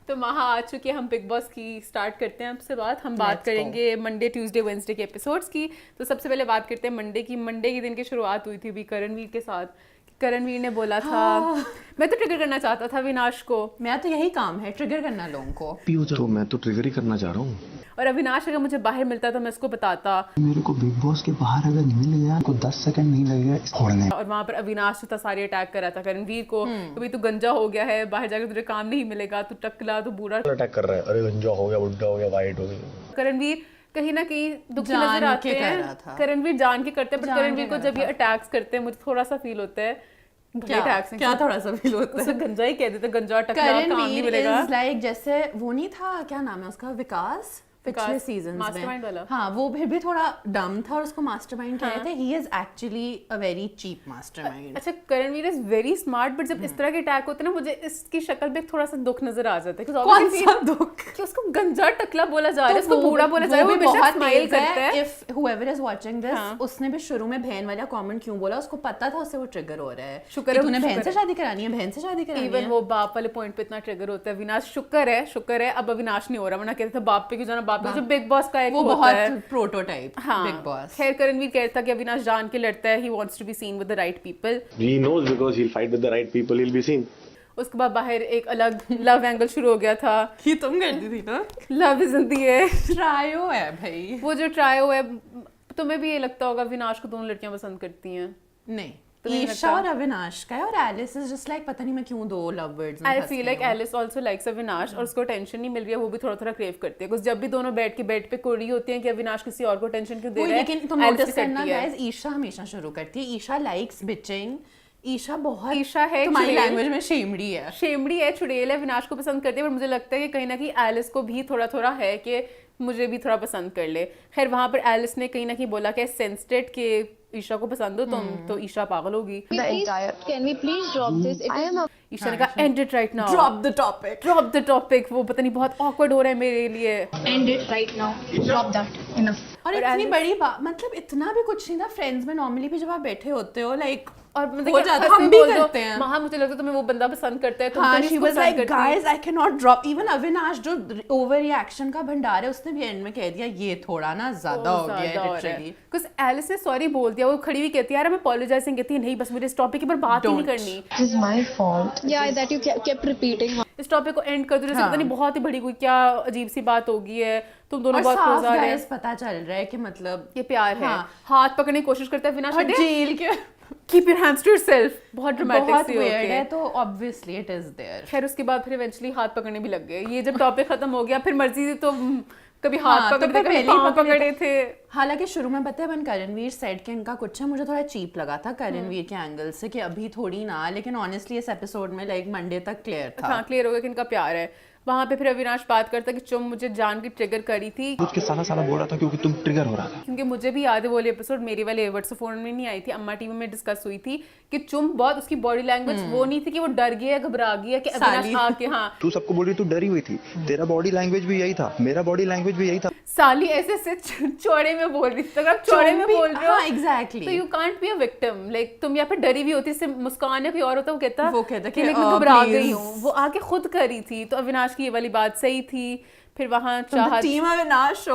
तो वहाँ आ चुके हम बिग बॉस की स्टार्ट करते हैं आपसे बात। हम बात करेंगे मंडे ट्यूसडे वेडनेसडे के एपिसोड्स की। तो सबसे पहले बात करते हैं मंडे की। मंडे के दिन की शुरुआत हुई थी भी करणवीर के साथ। करणवीर ने बोला था मैं तो ट्रिगर करना चाहता था अविनाश को। मेरा तो यही काम है, ट्रिगर करना लोगों को। तो मैं तो ट्रिगर ही करना चाह रहा हूँ। और अविनाश अगर मुझे बाहर मिलता तो मैं उसको बताता। मेरे को बिग बॉस के बाहर अगर मिल गया तो 10 सेकंड नहीं लगेगा छोड़ने। और वहाँ पर अविनाश तो था सारी अटैक कर रहा था करणवीर को। कभी तू गंजा हो गया है, बाहर जाकर तुझे काम नहीं मिलेगा, तू टकला, तू बुरा अटैक कर रहा है। अरे गंजा हो गया, बुड्ढा हो गया, वाइट हो गया। करणवीर कहीं ना कहीं दुखी जान नजर आते के कर रहा था। हैं। करणवीर जान के करते हैं, पर जान करणवीर के को कर जब ये रहा अटैक्स करते हैं मुझे थोड़ा सा फील होता है क्या थोड़ा सा फील होता उसे है। गंजा ही कह देते, गंजा टकला काम नहीं करणवीर मिलेगा। इज लाइक जैसे वो नहीं था, क्या नाम है उसका, विकास पिछले सीजन मास्टरमाइंड वाला। हाँ, वो फिर भी थोड़ा डम था और उसको मास्टरमाइंड कह रहे थे। He is actually a very cheap mastermind. अच्छा, Karanveer is very smart, but जब इस तरह के अटैक होते हैं ना मुझे इसकी शक्ल पे थोड़ा सा दुख नजर आ जाता है। कौन सा दुख? कि उसको गंजा टकला बोला जा रहा है, उसको बूढ़ा बोला जा रहा है, वो हमेशा स्माइल करता है। If whoever is watching this, उसने भी शुरू में बहन वाला कमेंट क्यों बोला, उसको पता था उससे वो ट्रिगर हो रहा है। शुक्र है तूने बहन से शादी करानी है, बहन से शादी करानी है। इवन वो बाप वाले पॉइंट पे इतना ट्रिगर होता है। अविनाश शुक्र है अब अविनाश नहीं हो रहा, वरना कहते थे बाप पे क्यों जाना, बाप पे जो बिग बॉस का एक वो होता है। बहुत प्रोटोटाइप बिग बॉस। खैर करणवीर कहता कि अविनाश जान के लड़ता है, he wants to be seen with the right people. He knows because he'll fight with the right people, he'll be seen. उसके बाद बाहर एक अलग लव एंगल शुरू हो गया था। ये तुम करती थी ना, love is in the air. Trio है भाई। वो जो ट्रायो है, तुम्हें भी ये लगता होगा अविनाश को दोनों लड़कियां पसंद करती हैं? नहीं, नहीं ईशा लगता? और अविनाश का है, और एलिस इज जस्ट लाइक पता नहीं मैं क्यों दो लव वर्ड्स में आई फंस फील गई लाइक हूँ। एलिस आल्सो लाइक्स अविनाश, और उसको टेंशन नहीं मिल रही है, वो भी थोड़ा थोड़ा क्रेव करती है। कुछ जब भी दोनों बैठ के बेड पे कोड़ी होती हैं कि अविनाश किसी और को टेंशन क्यों दे रहा है, लेकिन तुम एलिस नोटिस भी करना करती है। गाइस, ईशा हमेशा शुरू करती है। Isha likes bitching. ईशा बहुत ईशा है तुम्हारी चुड़ैल। लैंग्वेज में शेमड़ी है। शेमड़ी है, चुड़ैल है, अविनाश को पसंद करती है, पर मुझे लगता है कि कहीं ना कहीं एलिस को भी थोड़ा थोड़ा है कि मुझे भी थोड़ा पसंद कर ले। खैर वहां पर एलिस ने कहीं ना कहीं बोला कि सेंसिटिव के ईशा को पसंद हो तुम, तो ईशा पागल होगी। Can we please drop this? I am a Isha ने कहा and it right now, drop the topic. Drop the topic. वो पता नहीं बहुत ऑकवर्ड हो रहा है मेरे लिए। end it right now. Drop that. Enough. और इतनी बड़ी बात, मतलब इतना भी कुछ नहीं था। फ्रेंड्स में नॉर्मली भी जब आप बैठे होते हो लाइक और मतलब हो कि जाता है, हंस हम के भी बोल दो, करते हैं। वहाँ मुझे लगता है तुम्हें वो बंदा पसंद करता है, तुम हाँ, तो नहीं she उसको was पसंद like, करती। guys, I cannot drop. Even Avinash जो ओवर रिएक्शन का भंडार है, उसने भी एंड में कह दिया ये थोड़ा ना ज्यादा हो गया है लिटरली। कुछ एलिस ने सॉरी बोल दिया, वो खड़ी हुई कहती है यार मैं अपोलोजाइजिंग, कहती है नहीं बस मुझे इस टॉपिक के ऊपर बात ही नहीं करनी, It is my fault. Yeah, that you kept repeating. इस टॉपिक को एंड कर दो। जैसे हाँ। पता नहीं बहुत ही बड़ी कोई क्या अजीब सी बात हो गई है, तुम दोनों और बहुत साफ क्लोज आ रहे गाइस हैं, पता चल रहा है कि मतलब ये प्यार है। हाँ। हाथ पकड़ने की कोशिश करता है अविनाश, और जेल के keep your hands to yourself, बहुत ड्रामेटिक बहुत सी weird होके। है, तो ऑब्वियसली इट इज देयर। खैर उसके बाद फिर इवेंचुअली हाथ पकड़ने भी लग गए। ये जब टॉपिक खत्म हो गया फिर मर्जी थी तो कभी हाथ हाँ, तो पकड़ते कभी पहले ही पाँव पकड़े पकड़े थे। हालांकि शुरू में पता है when करणवीर सेट के इनका कुछ है, मुझे थोड़ा चीप लगा था करणवीर के एंगल से कि अभी थोड़ी ना, लेकिन ऑनेस्टली इस एपिसोड में लाइक मंडे तक क्लियर था। हाँ क्लियर हो गया कि इनका प्यार है। वहां पे फिर अविनाश बात करता कि तुम मुझे जान की ट्रिगर करी थी, कुछ के साला साला बोल रहा था क्योंकि तुम ट्रिगर हो रहा था। क्योंकि मुझे भी याद है वो वाली एपिसोड मेरे वाले एवर्ड्स फोन में नहीं आई थी, अम्मा टीवी में डिस्कस हुई थी कि तुम बहुत, उसकी बॉडी लैंग्वेज वो नहीं थी कि वो डर गया घबरा गया कि अविनाश साली। आके हाँ तू सबको बोल रही तू डरी हुई थी, तेरा बॉडी लैंग्वेज भी यही था, मेरा बॉडी लैंग्वेज भी यही था। साली ऐसे ऐसे चौड़े में बोल रही थी। तो अगर आप चौड़े में बोल रहे हो हाँ, exactly. तो you can't be a victim. Like तुम या फिर डरी हुई होती, इससे मुस्कान है कोई और होता, वो कहता कि, कि लेकिन मैं घबरा please. गई हूँ, वो आके खुद करी थी। तो अविनाश की ये वाली बात सही थी। फिर वहां चाहत टीम अविनाश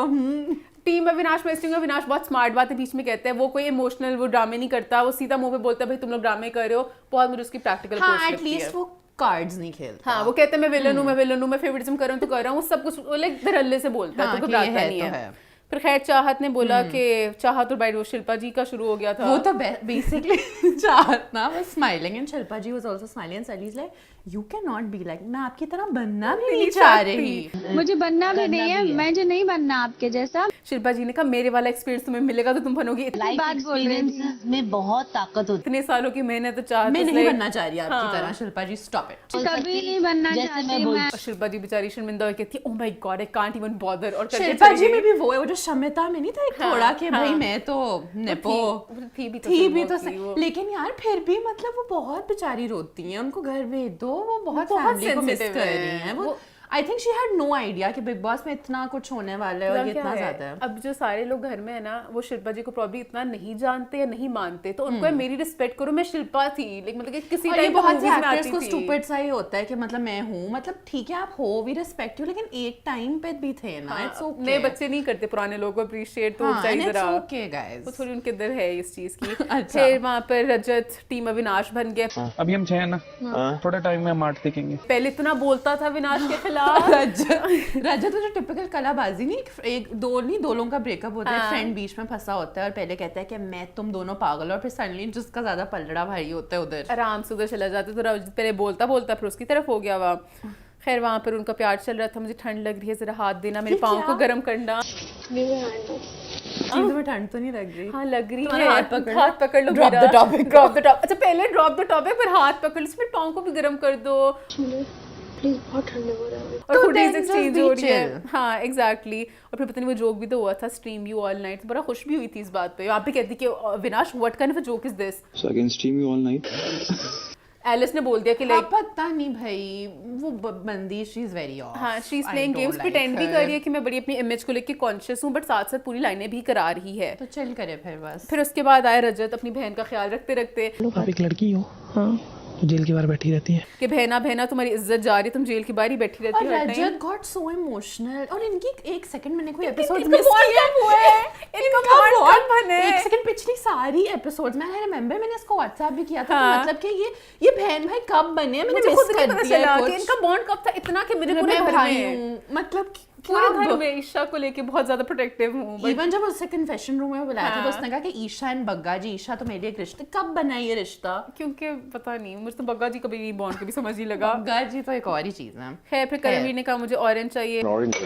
टीम अविनाश में इसलिए अविनाश बहुत स्मार्ट बातें बीच में कहते हैं, वो कोई इमोशनल वो ड्रामे नहीं करता, वो सीधा मुंह पे बोलता है भाई तुम लोग ड्रामे कर रहे हो। बहुत मुझे उसकी प्रैक्टिकल हाँ, अप्रोच लगती है। एटलीस्ट वो कार्ड्स नहीं खेलता। हाँ वो कहते हैं मैं विलन हूँ, मैं विलन हूँ, मैं फेवरेटिज्म कर रहा हूँ तो कर रहा हूँ, सब कुछ लाइक धड़ल्ले से बोलता है, हाँ, तो कि घबराता ये है नहीं तो है। है। फिर खैर चाहत ने बोला कि चाहत और बाइट वो शिल्पा जी का शुरू हो गया था। वो तो बेसिकली चाहत ना was smiling and Shilpa ji was also smiling and Sally's like you cannot be like, मैं आपकी तरह बनना भी नहीं चाह रही। मुझे बनना भी नहीं है, मुझे नहीं बनना आपके जैसा। शिल्पा जी ने कहा मेरे वाला एक्सपीरियंस तुम्हें मिलेगा तो तुम बनोगी। लाइफ बात बोल रही हूँ। में बहुत ताकत होती इतने सालों की मेहनत तो चाहत मैं नहीं इसलिए- बनना चाह रही आपकी हाँ। तरह। शिल्पा जी स्टॉप इट। कभी नहीं बनना जैसे चाहती मैं मैं। और शिल्पा जी बेचारी शर्मिंदा हो कहती है oh my God I can't even bother, और करके शिल्पा चली जी गई। में भी वो है, वो जो शमिता में नहीं था एक हाँ, थोड़ा कि हाँ। भाई मैं तो नेपो थी भी तो थी सिर्फ भी वो तो थी वो। लेकिन यार फिर भी मतलब वो बहुत बेचारी रोती हैं, उनको घर भेज दो, वो बहुत बहुत फैमिली को मिस sensitive कर है। रही हैं। वो I think she had no idea कि बिग बॉस में इतना कुछ होने वाला है और ये क्या इतना है, ज्यादा है। अब जो सारे लोग घर में है ना वो शिल्पा जी को प्रॉब्ली इतना नहीं जानते या नहीं मानते, तो उनको मेरी रिस्पेक्ट करो, मैं शिल्पा थी, लेकिन मतलब कि किसी और ये टाइम बहुत से मूवीज में एक्टर्स आती को थी। स्टूपिड सा ही होता है कि मतलब मैं हूँ, मतलब ठीक है आप हो, वी रिस्पेक्ट यू, लेकिन एक टाइम पे भी थे ना, इट्स ओके। नए बच्चे नहीं करते पुराने लोगों को अप्रिशिएट, तो हाँ, चाहिए and it's जरा okay, guys. वो थोड़ी उनके अंदर है इस चीज की। अच्छा। फिर वहाँ पर रजत टीम अविनाश बन गया। अभी हम 6 हैं ना, थोड़ा टाइम में हम 8 दिखेंगे। पहले इतना बोलता था अविनाश के खिलाफ। रजत जो टिपिकल कलाबाजी नहीं, एक दो लोगों का ब्रेकअप होता है, फ्रेंड बीच में फंसा होता है और पहले कहता है कि मैं तुम दोनों पागल हो, और फिर सडनली जिसका ज्यादा पलड़ा भारी होता है उधर आराम से उधर चला जाता, तो रजत पहले बोलता फिर उसकी तरफ हो गया वह। खैर वहाँ पर उनका प्यार चल रहा था, मुझे ठंड लग रही है, जरा हाथ देना, मेरे पाँव को गर्म करना। चीजों में ठंड तो नहीं लग रही? हाँ लग रही तुम्हारा है, हाथ पकड़ लो, drop drop the topic, drop the topic. अच्छा पहले ड्रॉप द टॉपिक, फिर हाथ पकड़ लो, फिर पाँव को भी गर्म कर दो प्लीज, बहुत ठंडे हो रहा है। और तो फुटेज then एक्सचेंज just हो be रही है। chill. हाँ एग्जैक्टली। और फिर पता नहीं वो जोक भी तो हुआ था, स्ट्रीम यू ऑल नाइट, बड़ा खुश भी हुई थी इस बात पे। यहाँ पे कहती कि Vinash what kind of a joke is this. So I can stream you all night. Alice ने बोल दिया कि लाइक पता नहीं भाई, वो बंदी शी इज वेरी ऑफ। हाँ she is playing games, pretend भी कर रही है कि मैं बड़ी अपनी इमेज को लेके कॉन्शियस हूँ, बट साथ साथ पूरी लाइनें भी करा रही है। तो चिल करे फिर बस। फिर उसके बाद आया रजत अपनी बहन का ख्याल रखते रखते आप एक लड़की हो, हाँ, जो जेल के बाहर बैठी रहती है। कि बहना तुम्हारी इज्जत जा रही है, तुम जेल के बाहर ही बैठी रहती और हो हर टाइम। रजत गॉट सो इमोशनल, और इनकी एक सेकंड मैंने कोई एपिसोड इनका मिस bond किया कब हुआ है? इनका bond कब बना है? एक सेकंड पिछली सारी एपिसोड्स में, आई रिमेंबर मैंने इसको व्हाट्सएप भी किया था, हाँ। तो मतलब कि ये बहन भाई कब बने, मैंने मुझे मिस खुद नहीं कर पता दिया चला कुछ। कि इनका बॉन्ड कब था इतना कि मुझे पूरे मैं घर भाई में हूँ, मतलब पूरे घर में ईशा को लेके बहुत ज्यादा प्रोटेक्टिव हूँ। but इवन जब उससे कन्फेशन रूम में बुलाया था तो हाँ। उसने कहा कि ईशा एंड बग्गा जी, ईशा तो मेरे लिए एक रिश्ता, कब बना ये रिश्ता? क्योंकि पता नहीं, मुझे तो बग्गा जी कभी नहीं बॉन्ड कभी समझ नहीं लगा। बग्गा जी तो एक और ही चीज है। खैर फिर करणवीर ने कहा मुझे ऑरेंज चाहिए, Orange.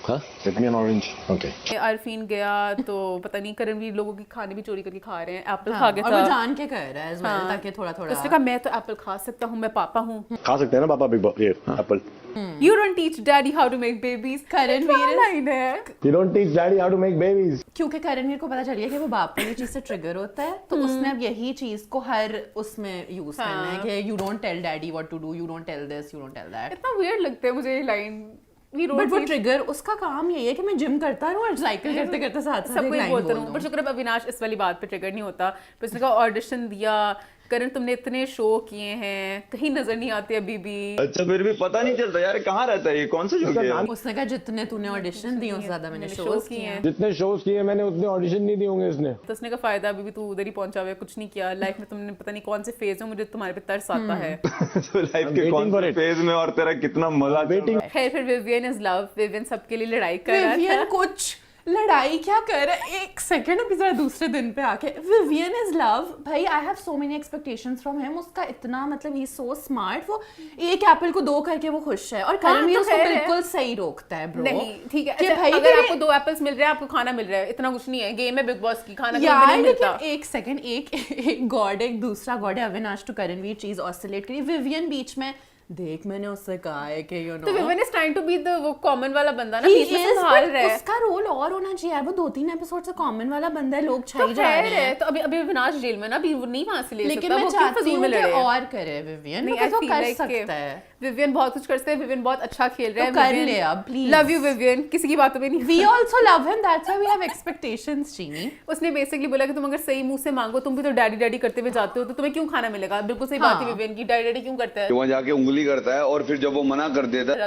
Huh? Get me an orange. Okay. Arfeen गया तो पता नहीं करणवीर लोगों की खाने भी चोरी करके खा रहे हैं, एप्पल खा हाँ, गया और वो था। जान के कर रहा है as well, हाँ। ताकि थोड़ा उसने थोड़ा कहा मैं तो एप्पल खा सकता हूँ, मैं पापा हूँ। खा सकते हैं ना पापा बिग बॉस ये apple. You don't teach daddy how to make babies। Karanveer line है। You don't teach daddy how to make babies. क्योंकि करणवीर को पता चल गया कि वो बाप वाली चीज से ट्रिगर होता है, तो उसने अब यही चीज को हर उसमें यूज करना है कि you don't tell daddy what to do, you don't tell this, you don't tell that. इतना weird लगता है मुझे ये लाइन। बट वो ट्रिगर, उसका काम यही है कि मैं जिम करता रहूं और साइकिल करते करते साथ साथ सबको एक ही लाइन बोलता बोल रहूं, दूं। पर शुक्र है अविनाश इस वाली बात पे ट्रिगर नहीं होता। फिर उसने कहा ऑडिशन दिया, करण तुमने इतने शो किए हैं, कहीं नजर नहीं आते अभी भी। अच्छा फिर भी पता नहीं चलता यार कहाँ रहता है ये, कौन सा जगह है? उसने कहा जितने तूने ऑडिशन दिए उससे ज्यादा मैंने shows शोज किए किए हैं। हैं। जितने शोज किए मैंने उतने ऑडिशन नहीं दिए होंगे इसने। तो उसने का फायदा अभी भी तू उधर ही पहुंचा हुआ है, कुछ नहीं किया लाइफ में, तुमने पता नहीं कौन से फेज में, मुझे तुम्हारे पे तरस आता है। तो लाइफ I'm के waiting कौन for से it. फेज में और तेरा कितना मजा वेटिंग। खैर फिर विवियन इज लव, विवियन सबके लिए लड़ाई कर रहा विवियन था। कुछ लड़ाई क्या कर रहा है, एक सेकंड अभी जरा दूसरे दिन पे आके विवियन इज लव। भाई I have so many expectations from him, उसका इतना मतलब ही इज सो स्मार्ट, वो एक एप्पल को 2 करके वो खुश है, और करणवीर तो उसको खैर है। बिल्कुल सही रोकता है ब्रो। नहीं ठीक है, कि अच्छा, भाई अगर तेरे- आपको 2 एप्पल्स मिल रहे हैं, आपको खाना मिल रहा है, इतना कुछ नहीं है, गेम है बिग बॉस की, खाना कहीं पे यार नहीं मिलता। लेकिन एक सेकंड, एक गॉड एक दूसरा गॉड है, अविनाश टू करणवीर चीज ऑसिलेट करी, विवियन बीच में देख मैंने उससे कहा है कि यू नो तो Vivian is trying to be the वो कॉमन वाला बंदा ना, बीच में संभाल रहा है। उसका रोल और होना चाहिए यार, वो 2-3 एपिसोड से कॉमन वाला बंदा है, लोग तो छाई जा खैर रहे है, हैं। तो अभी विनाश जेल में ना, अभी वो नहीं वहां से ले लेकिन सकता, मैं वो क्यों चाहती फजूल हूँ में कि लड़े। और करे विवियन, नहीं, बिकॉज़ वो I feel कर like सकता है। विवियन बहुत कुछ करते हैं, विवियन बहुत अच्छा खेल रहा है, तो कर ले अब, please. लव यू विवियन, किसी की बातों में नहीं। We also love him, that's why we have expectations, चीनी। उसने बेसिकली बोला कि तुम अगर सही मुंह से मांगो, तुम भी तो डैडी डैडी करते हुए जाते हो, तो तुम्हें क्यों खाना मिलेगा। बिल्कुल सही बात है हाँ। विवियन की, डैडी डैडी क्यों करता है। वहाँ जाके उंगली करता है और फिर जब वो मना कर देता है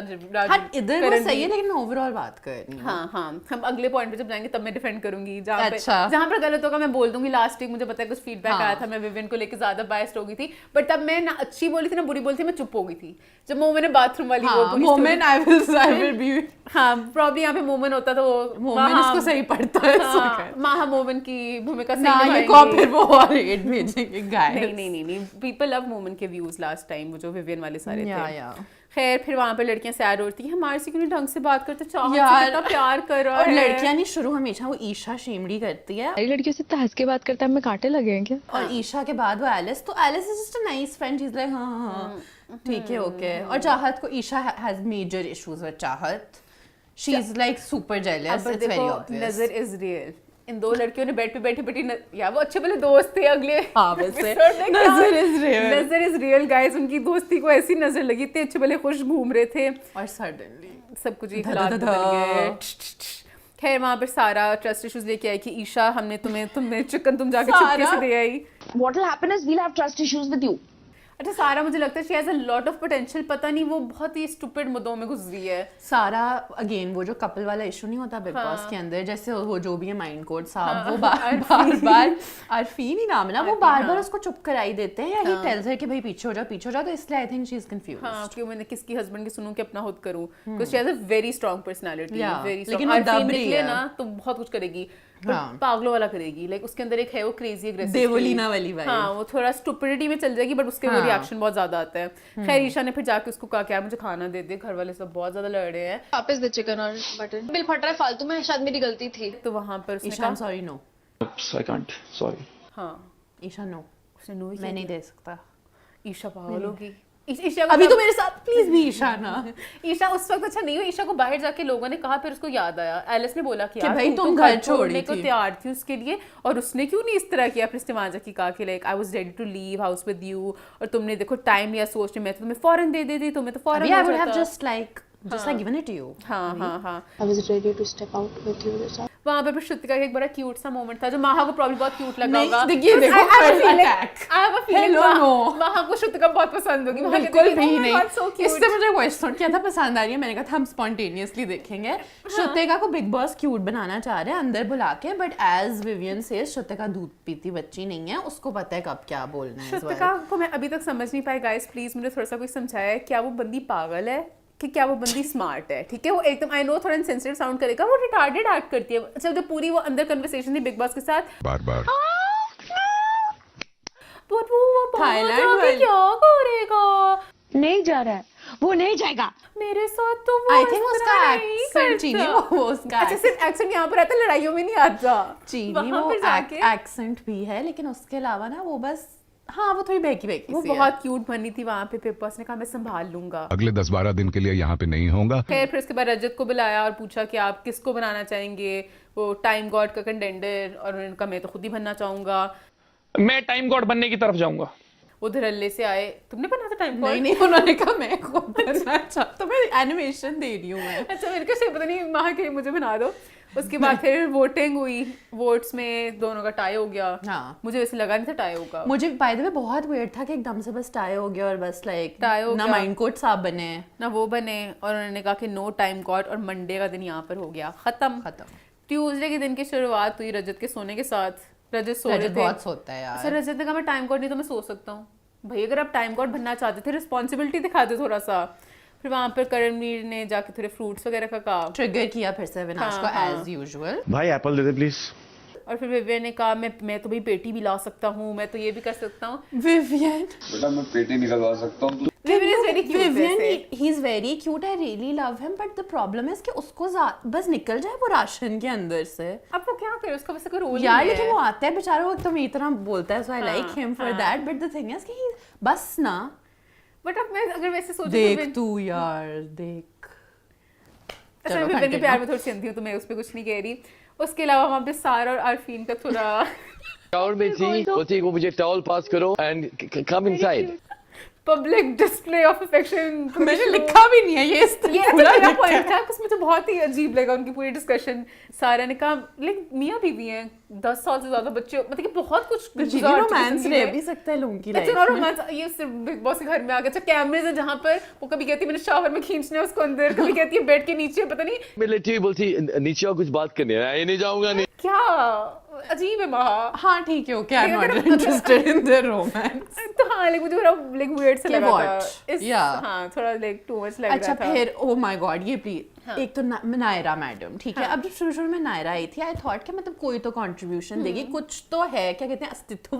हाँ इधर वो सही है, लेकिन ओवरऑल बात करनी है। हाँ हाँ, हम अगले पॉइंट पे जब जाएंगे तब मैं डिफेंड करूंगी, जहाँ अच्छा। पे जहाँ पर गलत होगा मैं बोल दूंगी। लास्ट वीक मुझे पता है कुछ फीडबैक हाँ। आया था, मैं विवियन को लेके ज्यादा बायस्ड हो गई थी, बट तब मैं ना अच्छी बोली थी ना बुरी बोली थी, मैं चुप हो गई थी। जब वो मैंने बाथरूम वाली वो पूरी moment I will be story- हाँ प्रॉब्ली यहाँ पे मोमेंट होता तो मोमेंट इसको सही पड़ता है महा मोमेंट की भूमिका सही ना, ये निभाएंगी। को फिर वो और रेट भेजेंगे गाइस। नहीं पीपल लव मोमेंट के व्यूज लास्ट टाइम, वो जो विवियन वाले सारे थे। या खैर फिर वहां पे लड़कियां सैड होती हैं, हमारे से क्यों नहीं ढंग से बात करते, चाहत से यार, कितना प्यार कर रहा और है। लड़कियां नहीं, शुरू हमेशा वो ईशा शेमड़ी करती है, सारी लड़कियों से इतना हंस के बात करता है, हमें कांटे लगे हैं क्या? और ईशा के बाद वो एलिस, तो Alice is just a nice friend, she is like हाँ ठीक है ओके। और चाहत को, Eisha has major issues with Chahat, she is like super jealous, अब इट्स वेरी देखो ऑब्वियस। नजर इज रियल, इन दो लड़कियों ने बेड पे बैठी बैठी यार वो अच्छे भले दोस्त थे अगले हाँ वैसे episode में क्या- नजर इज रियल नजर इज रियल गाइस, उनकी दोस्ती को ऐसी नजर लगी, इतने अच्छे भले खुश घूम रहे थे, और सडनली सब कुछ ही धा- हालात धा- बदल धा। गए। खैर वहां पर सारा ट्रस्ट इश्यूज लेके आई कि ईशा हमने तुमने चिकन तुम जाके सारा? चुपके से दे आई। What will happen is we'll have trust issues with you. अच्छा सारा मुझे लगता है she has a lot of potential, पता नहीं वो बहुत ही स्टूपिड मुद्दों में घुस रही है। सारा अगेन वो जो कपल वाला इशू नहीं होता बिग बॉस के अंदर, जैसे वो जो भी है माइंड कोड साहब वो बार अरफीन ही नाम है ना, वो बार उसको चुप कराई देते हैं या ही टेल्स हर कि भाई पीछे हो जाओ, तो इसलिए आई थिंक शी इज कंफ्यूज्ड। हाँ कि मैंने किसकी हस्बैंड की सुनूं कि अपना खुद करूं, because she has a very strong personality, Yeah, very लेकिन वो दब रही निकले है। ना तो बहुत कुछ करेगी, हाँ। पागलों वाला करेगी, लाइक उसके अंदर एक है वो क्रेजी एग्रेसिव देवोलीना वाली vibe। हाँ वो थोड़ा स्टुपिडिटी में चल जाएगी बट उसके वो रिएक्शन बहुत ज्यादा आता है। खैर ईशा ने फिर जाके उसको कहा क्या मुझे खाना दे दे, घर वाले सब बहुत ज्यादा लड़ रहे हैं, वापस दे चिकन और मटन। बिल फट रहा है फालतू में, शायद मेरी गलती थी। तो वहां पर उसने ईशा आई एम कहा sorry no, I can't. Sorry. हाँ ईशा नो, उसने नो ही मैं नहीं दे सकता। ईशा पागल होगी। ईशा को अभी तब- तो मेरे साथ प्लीज भी ईशा ना ईशा उस वक्त अच्छा नहीं हुई, ईशा को बाहर जाके लोगों ने कहा, फिर उसको याद आया, एलिस ने बोला कि यार भाई तू तुम तो घर घर छोड़ छोड़ने रही को थी। तैयार थी उसके लिए, और उसने क्यों नहीं इस तरह किया, फिर इस्तेमाल की कहा कि like I was ready to leave house with you, और तुमने देखो टाइम लिया सोचने में, तो तुम्हें फौरन दे देती, तुम्हें तो फौरन आई हो वुड हैव जाता। Just like given it to you. हाँ I was ready to step out with you this time. वहां पर श्रुतिका का एक बड़ा क्यूट सा मोमेंट था जो माहा को प्रॉब्लम बहुत क्यूट लगा नहीं, होगा। देखिए, देखो, I have a first feeling- attack. I have a feeling Hello, माहा- no. माहा को श्रुतिका बहुत पसंद होगी, माहा कहती बिल्कुल है, भी "Oh my नहीं। God, so cute." इससे मुझे क्वेश्चन किया था पसंद आ रही है, मैंने कहा था हम स्पॉन्टेनियसली देखेंगे। श्रुतिका को बिग बॉस क्यूट बनाना चाह रहे हैं अंदर बुला के, बट एज विवियन से श्रुतिका दूध पीती बच्ची नहीं है, उसको पता है कब क्या बोलना है। श्रुतिका को मैं अभी तक समझ नहीं पाई गाइस, प्लीज मुझे थोड़ा सा कोई समझाया है, क्या वो बंदी पागल है कि क्या वो बंदी स्मार्ट है? ठीक है वो एकदम आई नो थोड़ा इनसेंसिटिव साउंड करेगा, वो रिटार्डेड एक्ट करती है। अच्छा जो पूरी वो अंदर कन्वर्सेशन थी बिग बॉस के साथ, बार but वो बाहर Thailand जाके वाली- क्या करेगा नहीं जा रहा है, वो नहीं जाएगा। मेरे साथ, तो वो आई इस थिंक तरह उसका नहीं एक्सेंट चीनी, करता। वो उसका अच्छा सिर्फ एक्सेंट यहाँ पर आता है, लड़ाइयों में नहीं आता। चीनी वहाँ वो पर जाके एक्सेंट भी है, लेकिन उसके अलावा ना वो बस हाँ वो थोड़ी बेकी वो सी है। बहुत क्यूट बनी थी वहां पे। बिग बॉस ने कहा मैं संभाल लूंगा। अगले 10-12 दिन के लिए यहाँ पे नहीं होगा। खैर फिर उसके बाद रजत को बुलाया और पूछा कि आप किसको बनाना चाहेंगे, वो टाइम गॉड का कंटेंडर, और उन्होंने कहा मैं तो खुद ही बनना चाहूंगा। मैं टाइम गॉड बनने की तरफ जाऊंगा। वो धरल्ले से आए, तुमने बना था टाइम गॉड? नहीं उन्होंने कहा मैं खुद बनना चाहता, मैं एनिमेशन दे रही हूँ मैं। अच्छा मेरे को से पता नहीं माँ के मुझे बना दो। उसके बाद फिर वोटिंग हुई, वोट्स में दोनों का टाई हो गया। हाँ। मुझे वैसे लगा नहीं था टाई होगा। मुझे बाय द वे बहुत वियर्ड था कि एकदम से बस टाई हो गया और बस लाइक टाई हो ना गया। माइंड कोड साहब बने ना वो बने, और उन्होंने कहा कि नो टाइम गॉड, और मंडे का दिन यहाँ पर हो गया खत्म। ट्यूसडे के दिन की शुरुआत हुई रजत के सोने के साथ। रजत सो रहे थे। बहुत सोता है अच्छा यार। रजत ने कहा मैं टाइम गॉड नहीं तो मैं सो सकता हूँ। भाई अगर आप टाइम गॉड बनना चाहते थे रिस्पॉन्सिबिलिटी दिखाते थोड़ा सा। फिर वहां पर करणवीर ने जाके थोड़े फ्रूट्स वगैरह का कहा, ट्रिगर किया फिर से विनाश हाँ, को हाँ। As usual. भाई एप्पल दे दे प्लीज। और फिर विवियन ने कहा मैं तो भाई पेटी भी ला सकता हूँ, मैं तो ये भी कर सकता हूँ। विवियन बेटा मैं पेटी निकलवा सकता हूँ। Vivian is very cute. Vivian he is very cute, I really love him, but the problem is कि उसको बस निकल जाए वो राशन के अंदर से। अब वो क्या करे, उसका वैसे कोई रोल यार नहीं लेकिन है। वो आता है बेचारा, वो एकदम इतना बोलता है, so I like him for that, but the thing is कि बस ना बट अब मैं अगर वैसे सोचूं देख तू यार देख। अच्छा चलो, मैं विवियन के continue. प्यार में थोड़ी सी अंधी हूँ तो मैं उस पर कुछ नहीं कह रही। उसके अलावा वहाँ पे सारा और आरफीन का थोड़ा टावर में थी, बोलती वो मुझे टॉवल पास करो and come inside. Public display of affection. मैंने लिखा भी नहीं है ये इस ये तरह अच्छा मेरा लिखा पॉइंट है। था, उसमें तो बहुत ही अजीब लगा उनकी पूरी डिस्कशन। सारा ने कहा लाइक मियाँ बीवी हैं, 10 साल से ज्यादा बच्चे, मतलब कि बहुत कुछ जी गुजार चुके रोमांस जिंदगी रह में। भी सकता है लोगों की अच्छा लाइफ और में। रोमांस ये सिर्फ बिग बॉस के घर में आ गया। अच्छा कैमरे से जहाँ पर वो कभी कहती है मैंने शावर में खींचना है उसको अंदर, कभी कहती है बेड के नीचे, पता नहीं मैं लेटी हुई बोलती नीचे और कुछ बात करनी है, नहीं जाऊंगा नहीं। क्या अजीब है महा। हाँ ठीक है, okay, I am not interested in the romance. तो हाँ लाइक मुझे थोड़ा लाइक वियर्ड सा कि लगा what? था इस Yeah. हाँ थोड़ा लाइक टू मच लग अच्छा रहा था। फिर ओ माय गॉड ये प्लीज एक तो नायरा मैडम, ठीक है, अब जब शुरू शुरू में नायरा आई थी आई थॉट कि मतलब कोई तो कंट्रीब्यूशन देगी, कुछ तो है, क्या कहते हैं अस्तित्व,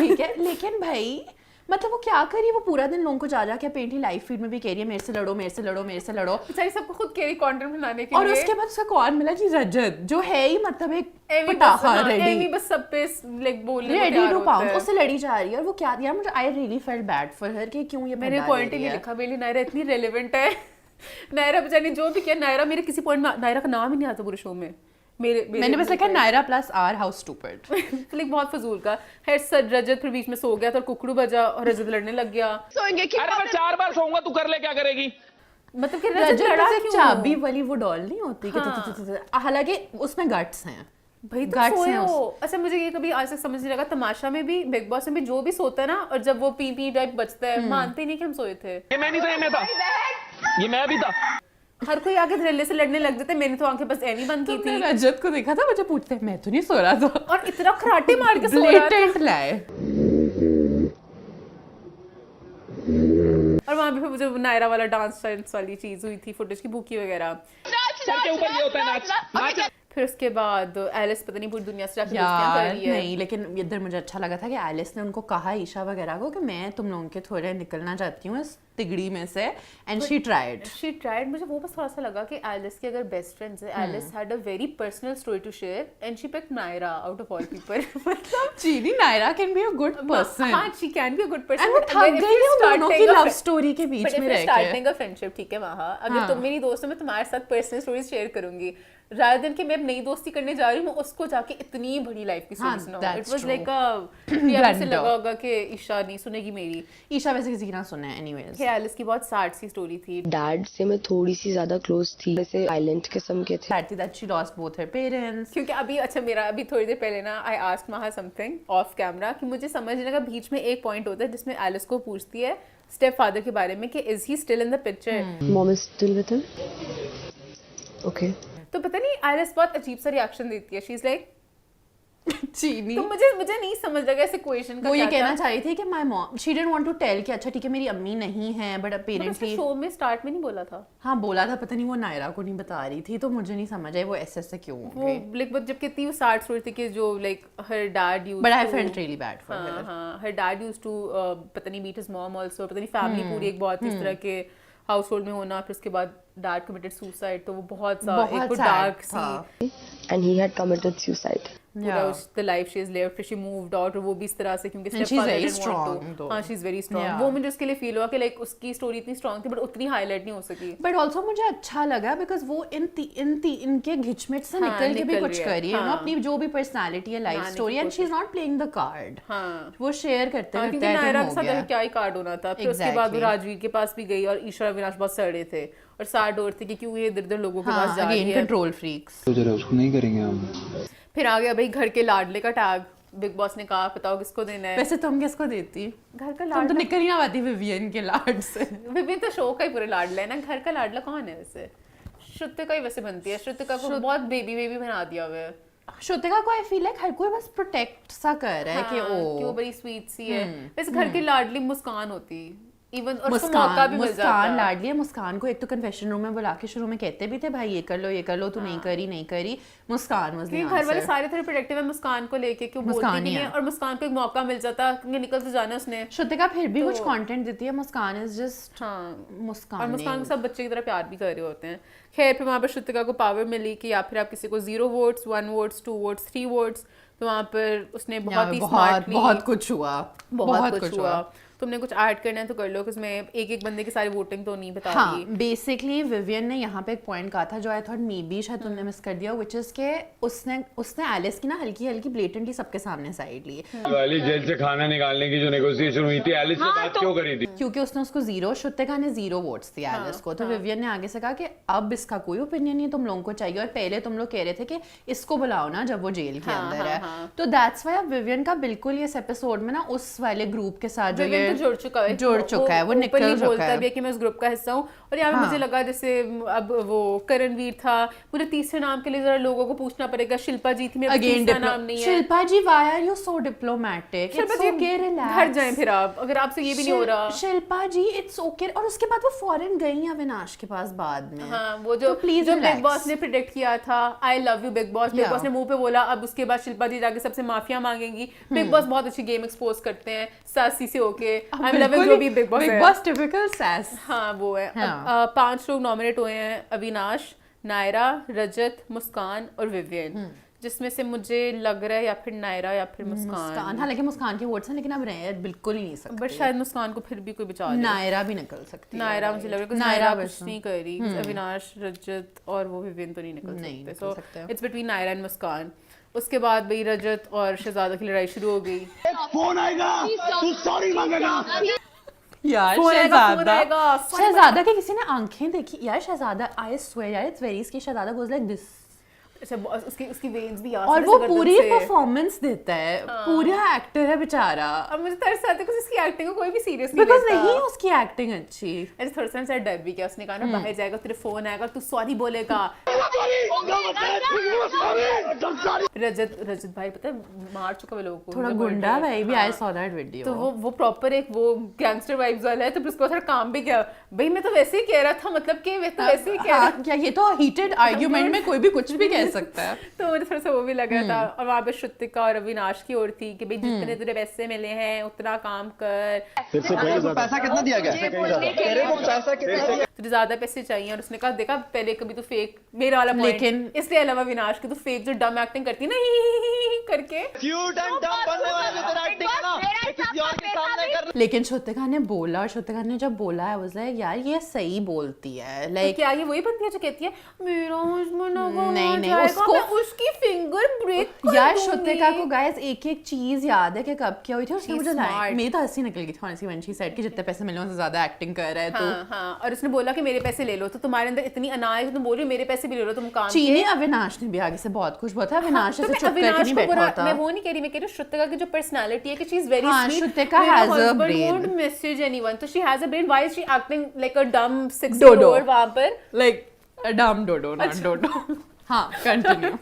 ठीक है, लेकिन भाई मतलब वो क्या करी, वो पूरा दिन लोगों को जा के पेंटी लाइव फीड में भी कह रही है मेरे से लड़ो मेरे से लड़ो मेरे से लड़ो, बेचारी सबको खुद कैरी कंटेंट बनाने के और लिए। उसके बाद उसका कौन मिला कि रजत जो है ही मतलब एक एमी बस पटाखा हाँ, रेडी एमी बस सब पे लाइक बोलने को रेडी तैयार टू होता पाउंस, है। उससे लड़ी जा रही है, और वो क्या यार मुझे I really felt bad for हर कि क्यों ये मैंने बंदा पॉइंट ले ही रही नहीं है। लिखा, मेरे नायरा इतनी रेलेवेंट है। नायरा बेचारी जो भी किया, नायरा मेरे किसी पॉइंट में नायरा का नाम ही नहीं आता पूरे शो में। मैंने बस लिखा Nyra plus are how stupid. Like बहुत फजूल का है। सर रजत फिर बीच में सो गया तो कुकड़ू बजा और रजत लड़ने लग गया। सोएंगे कि अरे मैं 4 बार सोऊंगा, तू कर ले, क्या करेगी? मतलब कि रजत लड़ा बस एक क्यों? चाबी वाली वो डॉल नहीं होती कि हालांकि उसमें गट्स हैं भाई तुम Guts सोए हैं हो। अच्छा मुझे ये कभी आज तक समझ नहीं लगा, तमाशा में भी बिग बॉस में भी जो भी सोता है ना और जब वो पी पी टाइप बचता है मानते ही नहीं कि हम सोए थे। ये मैं नहीं था, ये मैं था, ये मैं भी था। हर कोई आगे धड़ल्ले से लड़ने लग जाते। मैंने तो आंखें बस ऐनी बंद की थी रजत को देखा था, मुझे पूछते हैं मैं तो नहीं सो रहा था और इतना खराटे मार के सो रहा था। ब्लेटेंट लाए। और वहां पे फिर मुझे नायरा वाला डांस वाली चीज हुई थी, फुटेज की बुकी वगैरह। सर के ऊपर ये होता है नाच, नाच। फिर उसके बाद एलिस पता नहीं पूरी दुनिया से जाके दोस्तियां कर यार रही है। नहीं, लेकिन इधर मुझे अच्छा लगा था कि एलिस ने उनको कहा ईशा वगैरह को कि मैं तुम लोगों के थोड़े निकलना चाहती हूँ इस तिगड़ी में से, एंड शी ट्राइड। मुझे वो बस थोड़ा सा लगा कि एलिस की अगर बेस्ट फ्रेंड्स है, Alice had a very personal story to share and she picked Nayra out of all people. मतलब चीनी Nayra can be a good person हाँ she can be a good person. And वो थक गई है उन दोनों की लव स्टोरी के बीच में रह के। स्टार्टिंग अ फ्रेंडशिप ठीक है वहाँ, अगर तुम मेरी दोस्त हो मैं तुम्हारे साथ पर्सनल स्टोरीज शेयर करूंगी rather than कि मैं अब नई दोस्ती करने जा रही हूँ, मैं उसको जाके इतनी बड़ी लाइफ की स्टोरी सुनाऊं। इट वाज लाइक अ से लगा होगा कि ईशा नहीं सुनेगी मेरी। ईशा वैसे किसी की ना सुने एनीवेज। एलिस की बहुत सैड सी स्टोरी थी। डैड से मैं थोड़ी सी ज्यादा क्लोज थी, वैसे साइलेंट किस्म के थे। That she lost both her parents. क्योंकि अभी अच्छा मेरा अभी थोड़ी देर पहले ना आई आस्क्ड महा समथिंग ऑफ कैमरा कि मुझे समझ नहीं लगा, बीच में एक पॉइंट होता है जिसमें एलिस को पूछती है स्टेप फादर के बारे में कि is he still in the picture. Mom is still with him. Okay. तो पता नहीं एलिस बहुत अजीब सा रिएक्शन देती है। शी इज लाइक चीनी। तो मुझे नहीं समझ लगा इस इक्वेशन का। वो ये कहना चाह रही थी कि my mom she didn't want to tell कि अच्छा ठीक है मेरी अम्मी नहीं है बट अपेरेंटली शो में स्टार्ट में नहीं बोला था। हाँ बोला था, पता नहीं वो नायरा को नहीं बता रही थी, तो मुझे नहीं समझ आई वो ऐसे क्यों वो लाइक जब कितनी वो सैड स्टोरी थी कि जो like her dad used but I felt really bad for हर। हाँ हर डैड यूज्ड टू पता नहीं मीट हिज मॉम आल्सो, पता नहीं फैमिली पूरी एक बहुत इस तरह के हाउस होल्ड में होना, फिर उसके बाद डैड कमिटेड सुसाइड, तो वो बहुत डार्क सी and he had committed suicide. the life she has lived, फिर she moved out और वो भी इस तरह से क्योंकि And she's very strong though. हाँ she's very strong। वो मुझे उसके लिए फील हुआ कि लाइक उसकी स्टोरी इतनी स्ट्रॉन्ग थी बट उतनी हाईलाइट नहीं हो सकी। बट ऑल्सो मुझे अच्छा लगा बिकॉज वो इनके घिचमिट से निकल के भी कुछ कर रही है, अपनी जो भी पर्सनालिटी है life story, and she is not playing the card. वो शेयर करते हैं क्योंकि नायरा के साथ क्या ही कार्ड होना था। फिर उसके बाद वो राजवीर के पास भी गई और ईशा अविनाश बहुत सड़े थे और सैड और थे कि क्यों ये इधर लोगों के पास जा रही है। Control freaks. तो जरा उसको नहीं करेंगे हम। फिर आ गया भाई घर के लाडले का टैग। बिग बॉस ने कहा बताओ किसको देना है। वैसे तुम किसको देती? घर का तुम लाडला तो निकल ही ना पाती विवियन के लाड से। विवियन तो शो का ही पूरा लाडला है ना। घर का लाडला कौन है वैसे? श्रुतिका ही वैसे बनती है। श्रुतिका को बहुत बेबी बना दिया हुआ है। श्रुतिका को आई फील लाइक हर कोई बस प्रोटेक्ट सा कर रहा है कि वो बड़ी स्वीट सी है। वैसे घर की लाडली मुस्कान होती, इवन और उसको मौका भी मिल जाता। मुस्कान लाडली है। मुस्कान को एक तो कन्फेशन रूम में बुला के शुरू में कहते भी थे भाई ये कर लो तू नहीं करी। मुस्कान वाज द आंसर। घर वाले सारे थोड़े प्रोटेक्टिव है मुस्कान को लेके, क्यों बोलती नहीं है और मुस्कान को एक मौका मिल जाता क्योंकि निकल तो जाना उसने। श्रुतिका फिर भी कुछ कंटेंट देती है, मुस्कान इज जस्ट मुस्कान। और मुस्कान सब बच्चे की तरह प्यार भी कर रहे होते हैं। खैर फिर वहाँ पर श्रुतिका को पावर मिली कि या फिर आप किसी को 0 वोट्स 1 वोट्स 2 वोट्स 3 वोट्स, तो वहाँ पर उसने बहुत ही स्मार्टली बहुत कुछ हुआ। तुमने कुछ ऐड करना है तो कर लो, कि उसमें एक बंदे की सारी वोटिंग तो नहीं बता रही। बेसिकली विवियन ने यहाँ पे एक पॉइंट कहा था जो आई थॉट मे बी शायद तुमने मिस कर दिया, व्हिच इज के उसने एलिस की ना हल्की ब्लेटेंटली सबके सामने साइड ली। वाली जेल से खाना निकालने की जो नेगोशिएशन हुई थी एलिस से बात क्यों करी थी? क्योंकि उसने उसको 0, श्रुतिका ने 0 वोट्स दिए एलिस को, तो विवियन ने आगे से कहा कि अब इसका कोई ओपिनियन नहीं तुम लोगों को चाहिए, और पहले तुम लोग कह रहे थे कि इसको बुलाओ ना जब वो जेल के अंदर है, तो दैट्स व्हाई अब विवियन का बिल्कुल इस एपिसोड में ना उस वाले ग्रुप के साथ जो ये जुड़ चुका है, वो निकल चुका है कि मैं उस ग्रुप का हिस्सा हूँ। और यहाँ पे मुझे लगा जैसे अब वो करणवीर था, मुझे तीसरे नाम के लिए जरा लोगों को पूछना पड़ेगा। शिल्पा जी थी, मेरा तीसरा नाम नहीं है। Shilpa ji, why are you so diplomatic? Shilpa ji घर जाएं फिर आप, अगर आपसे ये भी नहीं हो रहा। शिल्पा जी इट्स ओके। और उसके बाद वो फॉरेन गई अविनाश के पास बाद में। हाँ, वो जो बिग बॉस ने प्रेडिक्ट किया था, I love you big boss, big boss ने मुंह पे बोला, अब उसके बाद शिल्पा जी जाके सबसे माफिया मांगेंगी। बिग बॉस बहुत अच्छी गेम एक्सपोज करते हैं सासी से होके। आई एम लविंग जो भी बिग बॉस है, बिग बॉस टिपिकल सैस। हाँ वो है। 5 लोग नॉमिनेट हुए हैं, अविनाश, नायरा, रजत, मुस्कान और विवियन। जिसमें से मुझे लग रहा है या फिर नायरा या फिर मुस्कान। हालांकि मुस्कान के वोट्स हैं लेकिन अब रहे बिल्कुल ही नहीं सकते, बट शायद मुस्कान को फिर भी कोई बचा ले। नायरा भी निकल सकती है, नायरा मुझे लग रहा है कुछ नायरा कुछ नहीं कर रही, अविनाश, रजत और वो विवियन तो नहीं निकल सकते, so it's between Nayra and Muskan. उसके बाद भाई रजत और शहजादा की लड़ाई शुरू हो गई। फोन आएगा, तू सॉरी मांगेगा। यार शहजादा के किसी ने आंखें देखी यार, शहजादा आई स्वेयर यार इट्स वेरी इसकी शहजादा गोज लाइक दिस। अच्छा उसकी वेन्स भी और वो पूरी परफॉर्मेंस देता है, पूरा एक्टर है बेचारा। अब मुझे तरस आता है कि उसकी एक्टिंग को कोई भी सीरियस नहीं बिकॉज़ लेता। नहीं उसकी एक्टिंग अच्छी। अरे थोड़ा सा डर भी क्या, उसने कहा ना बाहर जाएगा तेरे फोन आएगा तू सॉरी बोलेगा। रजत भाई पता है मार चुका है लोगों को, थोड़ा गुंडा भाई भी, आई सॉ दैट वीडियो। तो वो प्रॉपर एक वो गैंगस्टर वाइब्स वाला है, तो फिर उसको थोड़ा काम भी किया। भाई मैं तो वैसे ही कह रहा था, मतलब कि मैं तो वैसे ही कह रहा था। क्या ये तो हीटेड आर्गुमेंट में कोई भी कुछ भी कह सकता है। तो मुझे थोड़ा सा वो भी लग रहा था। और वहाँ पे श्रुतिका और अविनाश की ओर थी कि भाई जितने तुझे पैसे मिले हैं उतना काम कर। पैसा कितना दिया गया? तेरे को पैसा कितना दिया? तुझे ज्यादा पैसे चाहिए। और उसने कहा देखा पहले कभी तो फेक मेरा वाला पॉइंट, लेकिन इसलिए अलावा अविनाश की तो फेक जो डम एक्टिंग करती है ना करके, क्यूट एंड डम बनने वाला जो तेरा एक्टिंग है ना, ये किसी और के सामने कर। लेकिन श्रुतिका ने बोला, श्रुतिका ने जब बोला है वाज लाइक यार ये सही बोलती है। लाइक क्या ये वही बनती है जो कहती है मेरा हस्बैंड नहीं उसकी फिंगर ब्रेक यार श्रुतिका को गाइस एक एक चीज याद है कि कब क्या हुई थी। उसने मुझे मेरी तो हंसी निकल गई थी honestly when she said कि जितने पैसे मिले उनसे ज्यादा एक्टिंग कर रहा है। तो हाँ, और उसने बोला कि मेरे पैसे ले लो, तो तुम्हारे अंदर इतनी अनाज है तुम बोल रही हो मेरे पैसे भी ले लो, तुम काम चीनी अविनाश ने भी आगे से बहुत कुछ बोला था। अविनाश ऐसे चुप करके नहीं बैठा होता। मैं वो नहीं कह रही, मैं कह रही हूँ श्रुतिका की जो पर्सनालिटी है कि she is very sweet. Shrutika has a brain, won't message anyone, तो she has a brain. Why is she acting like a dumb 6-year-old वहां पर, लाइक अ डम डोडो नॉट डोडो। हाँ कंटिन्यू।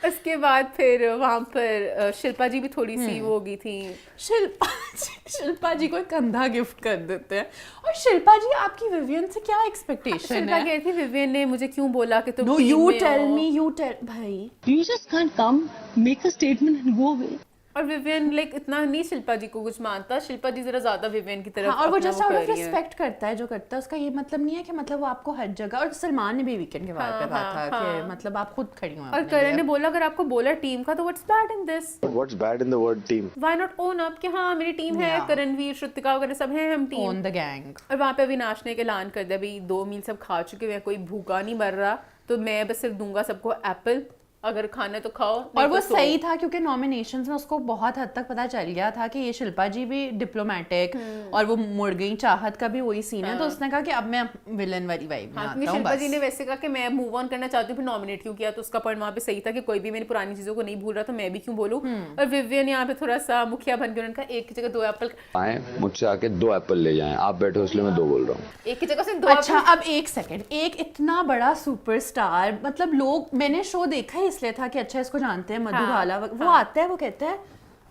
उसके बाद फिर वहाँ पर शिल्पा जी भी थोड़ी सी वो हो गई थी। शिल्पा जी को कंधा गिफ्ट कर देते हैं। और शिल्पा जी आपकी विवियन से क्या एक्सपेक्टेशन है? शिल्पा कह रही थी विवियन ने मुझे क्यों बोला कि तुम no you tell me, you tell भाई, You just can't come, make a statement and go away. और विवियन लाइक इतना नहीं शिल्पा जी को कुछ मानता, शिल्पा जी जरा ज्यादा विवियन की तरफ। हाँ, और वो जस्ट आउट ऑफ रिस्पेक्ट करता है जो करता है। उसका ये मतलब नहीं है कि मतलब वो आपको हर जगह, और सलमान ने भी वीकेंड के बारे पे कहा था कि मतलब आप खुद खड़ी हो। और करण ने बोला अगर आपको बोला टीम का तो what's bad in this, What's bad in the word team? Why not own up कि हाँ मेरी टीम है, करणवीर श्रुतिका वगैरह सब हैं, हम टीम ओन द गैंग। और वहाँ पे अविनाश ने एक ऐलान कर दिया भाई 2 मील सब खा चुके हैं, कोई भूखा नहीं मर रहा, तो मैं बस सिर्फ दूंगा सबको एप्पल, अगर खाना तो खाओ। और वो सही था क्योंकि नॉमिनेशंस में उसको बहुत हद तक पता चल गया था कि ये शिल्पा जी भी डिप्लोमेटिक, और वो मुड़ गई। चाहत का भी वही सीन है, तो उसने कहा कि अब मैं विलन वाली वाइब में आता हूं। शिल्पा जी ने वैसे कहा कि मैं मूव ऑन करना चाहती हूँ, फिर नॉमिनेट क्यों किया, तो उसका पॉइंट वहाँ पे सही था कि कोई भी मेरी पुरानी चीजों को नहीं भूल रहा, तो मैं भी क्यों बोलूँ। और विवियन यहाँ पे थोड़ा सा मुखिया बन के उन्होंने कहा एक की जगह 2 एप्पल आए मुझसे आके 2 एप्पल ले जाएं, आप बैठे हो इसलिए मैं 2 बोल रहा हूँ। एक की जगह सिर्फ 2 अच्छा अब एक सेकंड, एक इतना बड़ा सुपरस्टार, मतलब लोग, मैंने शो देखा ही इसलिए था कि अच्छा इसको जानते हैं, मधुबाला वो आता है, वो कहता है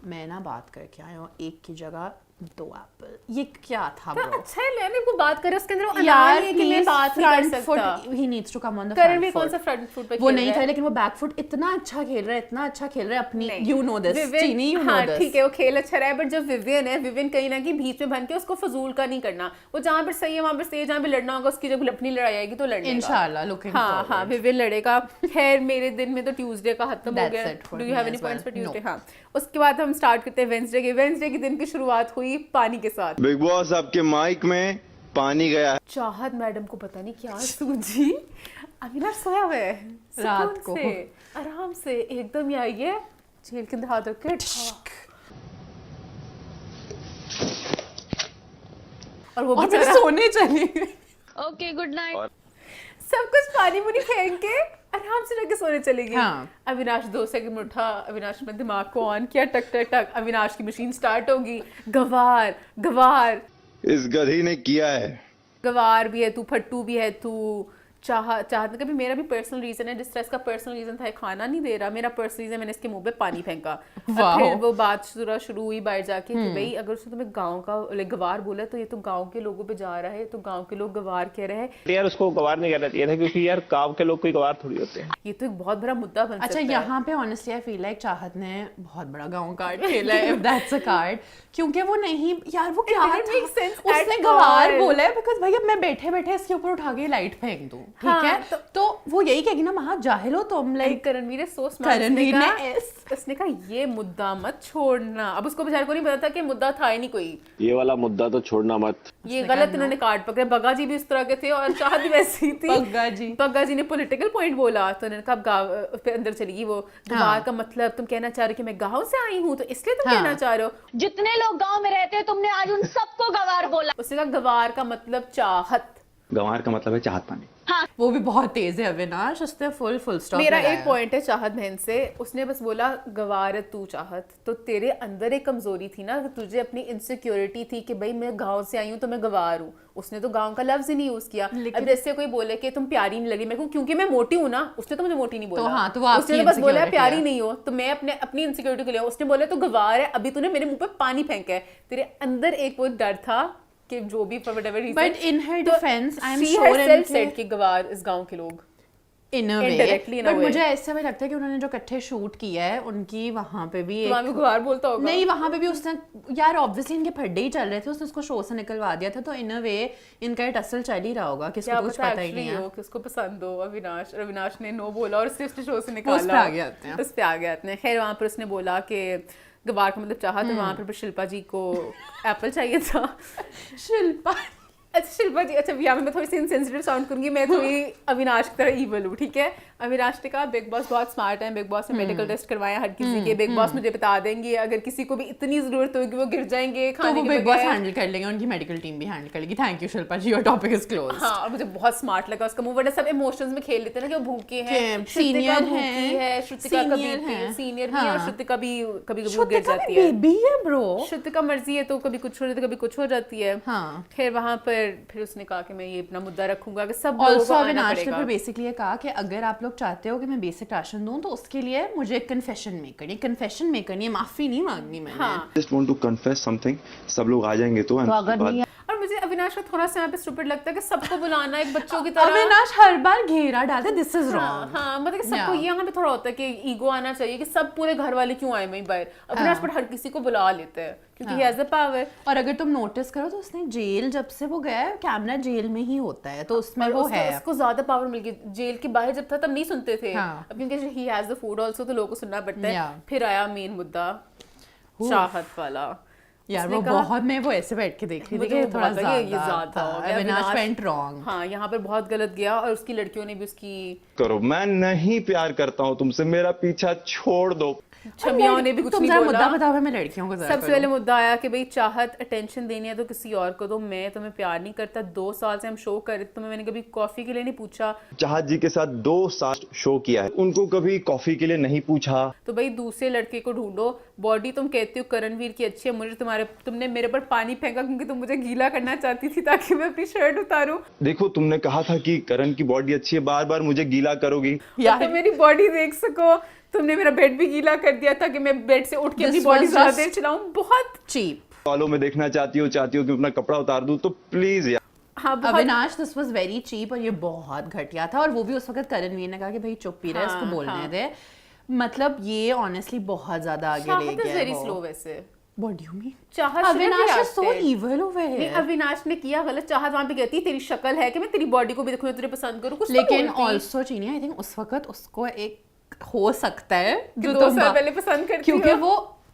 मैं ना बात करके आया हूँ एक की जगह 2 एप्पल। ये क्या था ब्रो? अच्छा है लेने को बात करे, उसके अंदर वो यार अनार है कि मैं बात नहीं कर सकता। He needs to come on the Karan भी कौन सा फ्रंट फुट पे वो नहीं था, लेकिन वो बैक फुट इतना अच्छा खेल रहा है, इतना अच्छा खेल रहा है अपनी, यू नो दिस चीनी, यू नो दिस। ठीक है वो खेल अच्छा रहा है, बट जब विवियन है, विवियन कहीं ना कहीं बीच में बन के उसको फजूल का नहीं करना, वो जहाँ पर सही है वहाँ पर सही है, जहाँ पे लड़ना होगा उसकी जब अपनी लड़ाई आएगी तो लड़ेगा इंशाल्लाह। लुकिंग हाँ हाँ विवियन लड़ेगा। खैर मेरे दिन में तो ट्यूसडे का खत्म हो गया। Do you have any points for Tuesday? हाँ उसके बाद हम स्टार्ट करते हैं वेडनेसडे के दिन की शुरुआत हुई पानी के साथ। बिग बॉस आपके माइक में पानी गया। चाहत मैडम को पता नहीं क्या सूझी, अविनाश सोया हुआ है रात को आराम से, एकदम ही आई है जेल के अंदर हाथ रख के और वो भी सोने चली गई। Okay good night. सब कुछ पानी पूरी फेंक के आराम से जाके सोने चली गई। हाँ। अविनाश 2 सेकंड में उठा, अविनाश ने दिमाग को ऑन किया, टक टक टक, अविनाश की मशीन स्टार्ट होगी। गवार गवार इस गधी ने किया है, गवार भी है तू, फट्टू भी है तू, चाहत का भी मेरा भी पर्सनल रीजन है, डिस्ट्रेस का पर्सनल रीजन था, खाना नहीं दे रहा, मेरा पर्सनल रीजन, मैंने इसके मुंह पे पानी फेंका। और फिर वो बात शुरू हुई बाहर जाके कि भाई अगर उसने तुम्हें गांव का गवार बोला तो ये तो गांव के लोगों पे जा रहा है, तो गांव के लोग गवार कह रहे हैं। यार उसको गवार नहीं कहना चाहिए था, क्योंकि यार गांव के लोग कोई गवार थोड़ी होते हैं। ये तो एक बहुत बड़ा मुद्दा बन सकता है। अच्छा यहाँ पे ऑनेस्टली आई फील लाइक चाहत ने बहुत बड़ा गांव कार्ड खेला है, इफ दैट्स अ कार्ड, क्योंकि वो नहीं यार वो क्या था, उसने गवार बोला है बिकॉज़ भैया मैं बैठे बैठे इसके ऊपर उठा के लाइट फेंक दूं, ठीक है तो वो यही कहेगी ना महा जाहिल हो तुम, लाइक करणवीर है सो स्मार्ट, करणवीर ने उसने कहा ये मुद्दा मत छोड़ना। अब उसको बेचारे को नहीं पता था कि मुद्दा था ही नहीं कोई, ये वाला मुद्दा तो छोड़ना मत। ये गलत इन्होंने कार्ड पकड़े। बग्गा जी भी उस तरह के थे और चाहत भी वैसी थी। बग्गा जी ने पॉलिटिकल पॉइंट बोला तो उन्होंने कहा गाँव फिर अंदर चली गई वो, गवार का मतलब तुम कहना चाह रहे हो कि मैं गाँव से आई हूँ तो इसलिए तुम कहना चाह रहे हो जितने लोग गांव में रहते हैं तुमने आज उन सबको गवार बोला। उसने कहा गवार का मतलब चाहत, गंवार का मतलब है चाहत पानी। वो भी बहुत तेज है अविनाश, उसने फुल स्टॉप। मेरा एक पॉइंट है चाहत बहन से, उसने बस बोला गवार तू चाहत, तो तेरे अंदर एक कमजोरी थी ना, तुझे अपनी इनसिक्योरिटी थी कि भाई मैं गांव से आई हूँ तो मैं गवार हूँ। उसने तो गांव का लफ्ज ही नहीं यूज किया। अब जैसे कोई बोले कि तुम प्यारी नहीं लगी मेरे को क्योंकि मैं मोटी हूँ ना, उसने तो मुझे मोटी नहीं बोला। तो हाँ, तो उसने तो बस बोला प्यारी नहीं हो, तो मैं अपनी इनसिक्योरिटी के लिए उसने बोला तो गवार है, अभी तूने मेरे मुंह पे पानी फेंका है। तेरे अंदर एक वो डर था कि जो भी for whatever reason, but in her defence I am she sure herself said कि गवार इस गांव के लोग इन अ Indirectly in a way, but way. मुझे ऐसा भी लगता है कि उन्होंने जो इकट्ठे शूट किया है उनकी वहां पे भी वहाँ भी गवार बोलता होगा। नहीं, वहां पे भी उसने यार ऑब्वियसली इनके फड्डे ही चल रहे थे, उसने उसको शो से निकलवा दिया था, तो इन अ वे इनका टसल चल ही रहा होगा, किसको कुछ पता ही नहीं है। किसको पसंद हो अविनाश ने नो बोला और सिर्फ शो से निकाला, उस पे आ गया अपने। उस पे आ गया अपने। खैर वहां पर उसने बोला कि गवार का मतलब चाहा, तो वहां पर शिल्पा जी को एप्पल चाहिए था। शिल्पा अच्छा शिल्पा जी, अच्छा यहाँ मैं थोड़ी सी इनसेंसिटिव साउंड करूंगी, मैं थोड़ी अविनाश की तरह ईवल हूँ, ठीक है। अविनाश ने कहा बिग बॉस बहुत स्मार्ट है, बिग बॉस ने मेडिकल टेस्ट करवाया हर किसी के, बिग बॉस मुझे बता देंगे अगर किसी को भी इतनी जरूरत होगी वो गिर जाएंगे तो खाने वो के बिग बॉस बगैर। हैंडल कर लेंगे, उनकी मेडिकल टीम भी हैंडल कर लेगी। Thank you Shilpa ji, your topic is close. हाँ, और मुझे बहुत स्मार्ट लगा उसका मूव, वरना सब इमोशंस में खेल लेते हैं ना कि वो भूखे हैं, सीनियर है, श्रुतिका कभी सीनियर भी है और श्रुतिका भी कभी गिर जाती है। बेबी है ब्रो, श्रुतिका मर्जी है तो कभी कुछ हो जाती है, कभी कुछ हो जाती है। हाँ। खैर वहां पर फिर उसने कहा कि मैं ये अपना मुद्दा रखूंगा कि सब लोगों को आना अविनाश ने पड़ेगा। फिर बेसिकली ये कहा कि अगर आप लोग चाहते हो कि मैं बेसिक राशन दूं तो उसके लिए मुझे कन्फेशन में करनी है, माफी नहीं मांगनी मैंने। हाँ। Just want to confess something, सब लोग आ जाएंगे तो और मुझे अविनाश का थोड़ा सा यहाँ पे स्टूपिड लगता है कि सबको बुलाना एक बच्चों की तरह। अविनाश हर बार घेरा डालता है, दिस इज रॉन्ग। हाँ, मतलब कि सबको ये यहाँ पे थोड़ा होता है कि ईगो आना चाहिए कि सब पूरे घर वाले क्यों आए वहीं बाहर। अविनाश पर हर किसी को बुला लेते हैं क्योंकि he has the power। और अगर तुम नोटिस करो तो उसने जेल जब से वो गया है, कैमरा जेल में ही होता है, तो उसमें वो है, उसको ज्यादा पावर मिल गई। जेल के बाहर जब था तब नहीं सुनते थे, अब क्योंकि he has the food also तो लोगों को सुनना पड़ता है। फिर आया मेन मुद्दा चाहत वाला। यार वो बहुत, मैं वो ऐसे बैठ के देख रही थी कि थोड़ा ज्यादा अविनाश वेंट रॉन्ग। हाँ, यहाँ पर बहुत गलत गया और उसकी लड़कियों ने भी उसकी करो, मैं नहीं प्यार करता हूँ तुमसे, मेरा पीछा छोड़ दो। छमियाओं ने भी कुछ नहीं बोला। मुद्दा बताओ मैं लड़कियों को। सबसे पहले मुद्दा आया कि भाई चाहत अटेंशन देनी है तो किसी और को दो, मैं तुम्हें प्यार नहीं करता, 2 साल से हम शो कर रहे थे, तुम्हें मैंने कभी कॉफी के लिए नहीं पूछा। चाहत जी के साथ 2 साल शो किया है, उनको कभी कॉफी के लिए नहीं पूछा। तो भाई दूसरे लड़के को ढूंढो। बॉडी तुम कहती हो करणवीर की अच्छी है, मुझे तुमने मेरे पर पानी फेंका क्योंकि तुम मुझे गीला करना चाहती थी ताकि मैं अपनी शर्ट उतारूं। देखो तुमने कहा था कि करण की बॉडी अच्छी है, बार बार मुझे गीला करोगी। तो मेरी बॉडी देख सको, तुमने मेरा बेड भी गीला कर दिया था कि मैं बेड से उठ के अपनी बॉडी ज्यादा देर चलाऊं। बहुत चीप। फॉलो में देखना चाहती हो कि अपना कपड़ा उतार दूं तो प्लीज यार। हाँ, Avinash this was very cheap और ये बहुत घटिया था। और वो भी उस वक्त करणवीर ने कहा कि भाई चुप ही रहे, इसको बोलने दे। मतलब ये ऑनेस्टली बहुत ज्यादा आगे ले गया है। वेरी स्लो वैसे। What do you mean? चाहत Avinash is so evil over here। नहीं, अविनाश ने किया गलत। चाहत वहां पे कहती तेरी शक्ल है कि मैं तेरी बॉडी को भी देखूं, तुझे पसंद करूं, कुछ लेकिन ऑल्सो चीनी आई थिंक उस वक्त उसको एक हो सकता है जो 2 साल पहले पसंद करती क्योंकि वो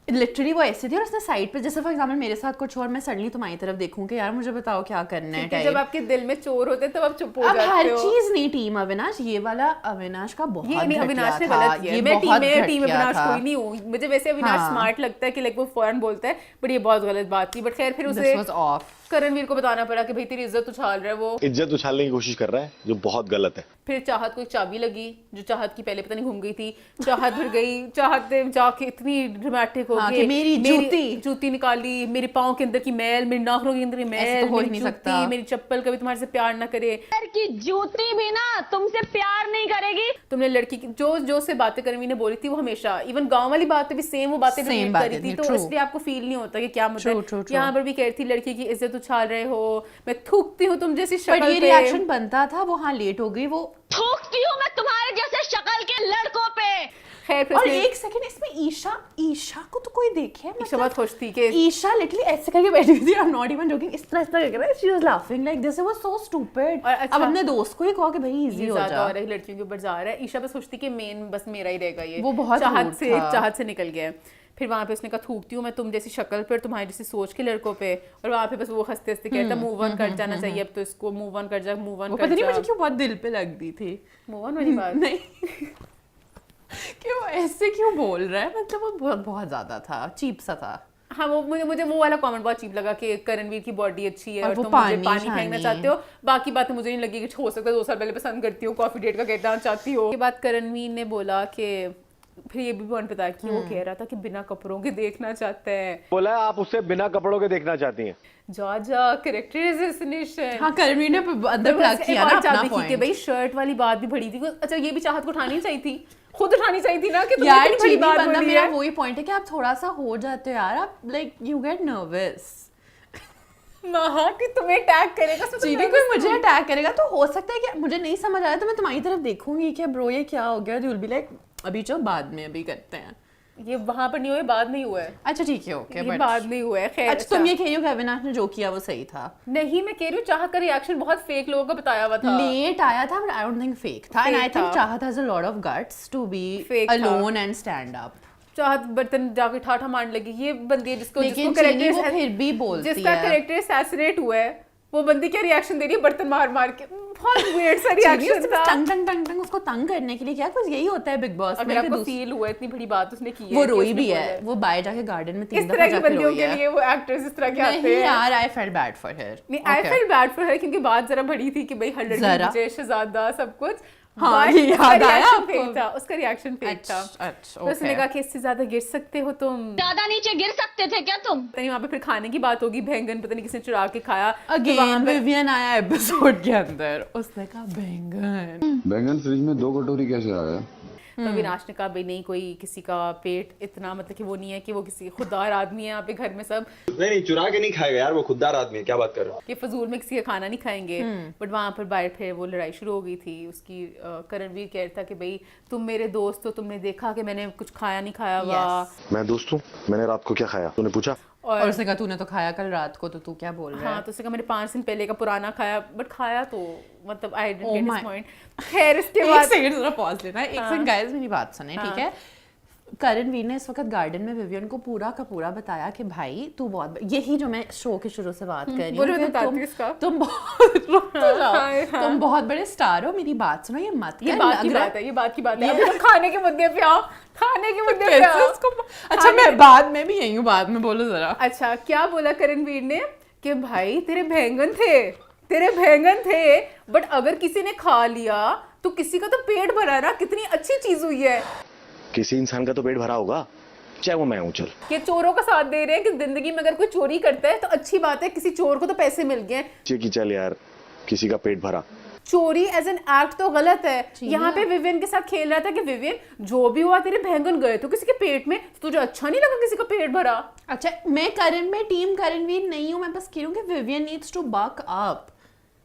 लिटरली वो ऐसे थी और उसने साइड पे, जैसे फॉर एग्जांपल मेरे साथ कुछ और, मैं सडनली तुम्हारी तरफ देखूं कि यार मुझे बताओ क्या करना है टाइप। जब आपके दिल में चोर होते हैं तब आप चुप हो अब जाते हर हो। चीज नहीं टीम अविनाश, ये वाला अविनाश का बहुत ये नहीं, अविनाश ने गलत किया। मैं टीम अविनाश कोई नहीं हूँ। मुझे वैसे अविनाश स्मार्ट लगता है कि लाइक वो फौरन बोलता है, बट ये बहुत गलत बात थी। बट खैर फिर उसे करणवीर को बताना पड़ा कि भाई तेरी इज्जत उछाल रहा है, वो इज्जत उछालने की कोशिश कर रहा है जो बहुत गलत है। फिर चाहत को एक चाबी लगी जो चाहत की पहले पता नहीं घूम गई थी। चाहत फिर गई, चाहत जाके इतनी ड्रामेटिक हो गई, मेरी जूती निकाली, मेरे पाँव के अंदर की मैल, मेरे नाखूनों के अंदर की मैल, तो हो ही नहीं सकता। मेरी चप्पल कभी तुम्हारे से प्यार ना करे, की जूती भी ना तुमसे प्यार नहीं करेगी। तुमने लड़की की जो से बातें करणवीर ने बोली थी वो हमेशा, इवन गांव वाली बातें भी सेम वो बातें रिपीट करी थी, तो इसलिए आपको फील नहीं होता कि क्या मतलब। यहाँ पर भी कह रही थी लड़की की इज्जत उछाल रहे हो, मैं थूकती हूँ तुम जैसी शक्ल पे। ये रिएक्शन बनता था, वो हाँ लेट हो गई, वो थूकती हूँ मैं तुम्हारे जैसे शक्ल के लड़कों पे। खैर फिर और उसने- एक सेकंड इसमें ईशा को तो कोई देखे, ईशा बहुत खुश थी कि ईशा लिटरली ऐसे करके बैठी हुई थी, I am not even joking, इस तरह करके she was laughing like this was so stupid. और अच्छा- अब अपने दोस्त को ही कहो कि भाई इजी ये हो ज्यादा जा। हो रहा है, लड़कियों के ऊपर जा रहा है। ईशा बस सोचती कि मेन बस मेरा ही रहेगा ये, वो बहुत चाहत rude से था। चाहत से निकल गया। फिर वहाँ पे उसने कहा थूकती हूँ मैं तुम जैसी शक्ल पे और तुम्हारी जैसी सोच के लड़कों पे, और वहाँ पे बस वो हंसते हंसते कहता मूव ऑन कर जाना चाहिए अब तो इसको, मूव ऑन कर जा, मूव ऑन वो कर पता नहीं जा। मुझे क्यों बहुत दिल पे लग दी थी मूव ऑन वाली बात नहीं कि वो ऐसे क्यों बोल रहा है, मतलब वो बहुत बहुत ज्यादा था, चीप सा था। हाँ वो मुझे वो वाला कमेंट बहुत चीप लगा कि करणवीर की बॉडी अच्छी है और और वो तुम मुझे पानी पानी फेंकना शानी। चाहते हो, बाकी बातें मुझे नहीं लगी कि हो सकता है 2 साल पहले पसंद करती हो, कॉफी डेट का कहना चाहती हो। ये बात करणवीर ने बोला कि फिर ये भी पॉइंट पता कि वो कह रहा था कि बिना कपड़ों के देखना चाहता है। बोला आप उससे बिना कपड़ों के देखना चाहती हैं। जा कैरेक्टर असैसिनेशन। हाँ करणवीर ने अंदर प्लग किया ना अपना कि पॉइंट। भाई शर्ट वाली बात भी बड़ी थी। अच्छा ये भी चाहत को उठानी चाहिए थी, खुद उठानी चाहिए थी ना कि तुमने यार इतनी बड़ी चीनी बात बंदा, बोली मेरा है। वही पॉइंट है कि आप थोड़ा सा हो जाते हो यार, आप लाइक यू गेट नर्वस। हाँ कि तुम्हें अटैक करेगा चीनी कोई मुझे अटैक करेगा तो हो सकता है कि मुझे नहीं समझ आया तो मैं तुम्हारी तरफ देखूंगी कि ब्रो ये क्या हो गया, यू विल बी लाइक अभी चलो बाद में अभी करते हैं। ये वहां पर नहीं हुआ, बाद में हुआ है। अच्छा ठीक है ओके, ये बाद में हुआ है। खैर अच्छा तुम ये कह रही हो कि अविनाश ने जो किया वो सही था? नहीं मैं कह रही हूँ चाहत का रिएक्शन बहुत फेक लोगों का बताया हुआ था। लेट आया था but I don't think fake था, एंड Fake आई थिंक था। Chahat has a lot of guts to be Fake था। Alone and stand up. Chahat बर्तन जाके ठाठा मारने लगी। ये बंदी है जिसको लेकिन जिसको चीनी वो character- फिर भी बोलती जिसका है। कैरेक्टर असैसिनेट हुआ है वो बंदी क्या रिएक्शन दे रही है बर्तन मार मार के। बहुत वियर्ड सा रिएक्शन था। टंग उसको तंग करने के लिए क्या, कुछ यही होता है बिग बॉस अगर में कि आपको दूसरे- फील हुआ इतनी बड़ी बात उसने की है वो कि रोई उसने भी बोला है, वो बाहर जाके गार्डन में 3 इस दफा तरह के जाके बंदियों रोई के है। लिए वो एक्टर्स इस तरह के आते नहीं हैं यार, I felt bad for her. नहीं I feel bad for her क्योंकि बात जरा बड़ी थी कि भाई हर लड़की जरा? मुझे शहजादा सब कुछ। हाँ, But ये उसका याद आया reaction आपको? fake था, उसका रिएक्शन फेक था। अच्छा तो उसने कहा कि इससे ज्यादा गिर सकते हो तुम। ज्यादा नीचे गिर सकते थे क्या तुम? पता नहीं वहाँ पे फिर खाने की बात होगी, बैंगन पता नहीं किसने चुरा के खाया। तो अगेन वहाँ पे- विवियन आया एपिसोड के अंदर, उसने कहा बैंगन। बैंगन फ्रिज में 2 कटोरी कैसे आया? तो अविनाश ने कहा भाई नहीं कोई किसी का पेट इतना मतलब कि वो नहीं है कि वो किसी खुददार आदमी है यहाँ पे घर में सब नहीं चुरा के नहीं खाएगा यार, वो खुददार आदमी है, क्या बात कर रहे हो? कि फजूल में किसी का खाना नहीं खाएंगे। बट वहाँ पर बाहर फिर वो लड़ाई शुरू हो गई थी उसकी। करणवीर कह रहा था कि भाई तुम मेरे दोस्त हो, तुमने देखा कि मैंने कुछ खाया नहीं खाया हुआ। मैं दोस्त हूँ, मैंने रात को क्या खाया तूने पूछा? और उसने कहा तूने तो खाया कल रात को, तो तू क्या बोल रहा है? हाँ तो उसने कहा मैंने 5 दिन पहले का पुराना खाया, बट खाया तो मतलब आई Oh didn't get my- his point. खैर इसके एक बाद सेकंड जरा पॉज लेना है, एक हाँ। सेकंड गाइस मेरी बात सुने ठीक है। करणवीर ने इस वक्त गार्डन में विवियन को पूरा का पूरा बताया कि भाई तू बहुत यही जो मैं शो के शुरू से बात कर रही बोलो, हूँ मैं कि बताती हूँ इसका। तुम बहुत रुक तो जाओ। हाँ। तुम बहुत बड़े स्टार हो, मेरी बात सुनो, ये मत ये कर, बात की लग रहा बात है, ये बात की बात है। अभी तुम खाने के मुद्दे पे आओ, खाने के मुद्दे पे कैसे आओ। उसको अच्छा मैं बाद में भी यही हूँ, बाद में बोलो जरा। अच्छा क्या बोला करणवीर ने कि भाई तेरे बैंगन थे बट अगर किसी ने खा लिया तो किसी का तो पेट भरा ना, कितनी अच्छी चीज हुई है किसी इंसान का तो पेट भरा होगा, चाहे वो मैं हूँ। चल कि चोरों का साथ दे रहे हैं कि जिंदगी में अगर कोई चोरी करता है तो अच्छी बात है, किसी चोर को तो पैसे मिल गए। कि चल यार किसी का पेट भरा, चोरी एज एन एक्ट तो गलत है। यहाँ पे विवियन के साथ खेल रहा था कि विवियन जो भी हुआ तेरे बैंगन गए तो किसी के पेट में, तो तुझे अच्छा नहीं लगा किसी का पेट भरा? अच्छा मैं टीम करणवीर नहीं हूँ, मैं बस कह रही हूँ कि Vivian needs to buck up.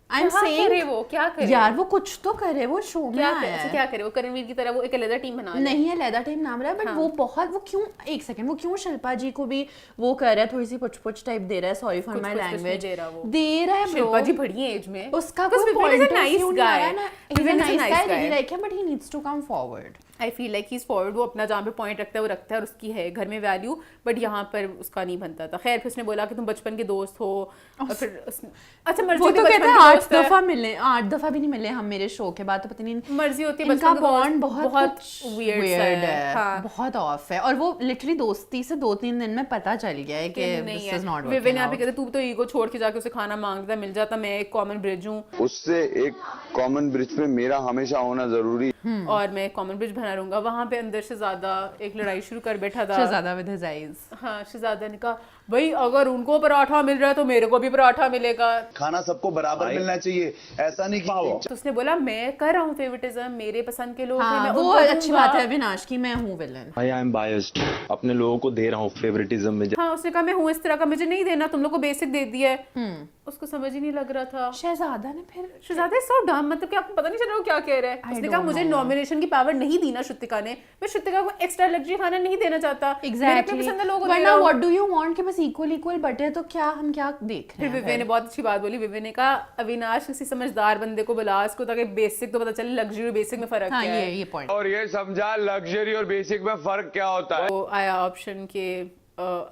I am saying वो क्या करे यार वो कुछ तो करे, वो शो में क्या आया करे? है। अच्छा, क्या करे वो करणवीर की तरह वो एक अलग टीम बना ले। नहीं है लेदा टीम नाम रहा है, बट वो बहुत वो क्यों एक सेकंड वो क्यों शिल्पा जी को भी वो कर रहा है, थोड़ी सी पुछ टाइप दे रहा है, सॉरी फॉर माय लैंग्वेज दे रहा है वो। दे रहा है bro। शिल्पा जी बड़ी है एज में, उसका Because कोई Vivian is a point nice नहीं guy. आ रहा है ना, he's a Vivian is a nice nice guy, guy. really like him, but he needs to come forward. I feel like he is forward, वो अपना जहाँ पे point रखता है वो रखता है और उसकी है घर में वैल्यू, बट यहाँ पर उसका नहीं बनता था। खैर फिर उसने बोला कि तुम बचपन के दोस्त हो और फिर अच्छा मर्जी वो होती तो है कहते बचपन हैं के 8 दोस्त है। दफा मिले, 8 दफा भी नहीं मिले हम मेरे शो के बाद, तो पता नहीं मर्जी होती है इनका बचपन के दोस्त, बॉन्ड बहुत weird सा weird है, हाँ। बहुत ऑफ है, और वो लिटरली दोस्ती से 2-3 दिन में पता चल गया है कि नहीं दिस इज नॉट है। विवियन यहाँ पे कहते तू तो ईगो छोड़ के जाके उसे खाना मांगता मिल जाता, मैं एक कॉमन ब्रिज हूँ उससे एक कॉमन ब्रिज पे मेरा हमेशा होना जरूरी। और मैं कॉमन ब्रिज बना रहूंगा। वहां पे अंदर से ज्यादा एक लड़ाई शुरू कर बैठा था। शहजादा विद हिज आईज। हाँ शहजादा ने कहा भाई अगर उनको पराठा मिल रहा है तो मेरे को भी पराठा मिलेगा। खाना सबको बराबर मिलना चाहिए, ऐसा नहीं कि तो उसने बोला मैं कर रहा हूँ फेवरेटिज्म, मेरे पसंद के लोग हैं, हाँ, मैं वो उनको अच्छी दूंगा। बात है अविनाश की, मैं हूँ विलन। आई एम बायस्ड, अपने लोगों को दे रहा हूँ फेवरेटिज्म में। हाँ उसने कहा मैं हूँ इस तरह का, मुझे नहीं देना, तुम लोग को बेसिक दे दिया है। उसको समझ ही नहीं लग रहा था। शहजादा ने फिर शहजादा सो डम, मतलब कि आपको पता नहीं चल रहा वो क्या कह रहा है। उसने कहा मुझे नॉमिनेशन की पावर नहीं दी ना श्रुतिका ने, मैं श्रुतिका को एक्स्ट्रा लग्जरी खाना नहीं देना चाहता। मेरे अपने पसंद के लोगों को दे रहा वरना हूँ। व्हाट डू यू वांट कि बस इक्वल बटे, तो क्या हम क्या देख फिर रहे विवे ने हैं? बहुत अच्छी बात बोली। विवे ने कहा अविनाश किसी समझदार बंदे को बुला उसको, ताकि बेसिक तो पता चले लग्जरी और बेसिक में फर्क हाँ क्या है। ये पॉइंट। और ये समझा लग्जरी और बेसिक में फर्क क्या होता है। तो आया ऑप्शन के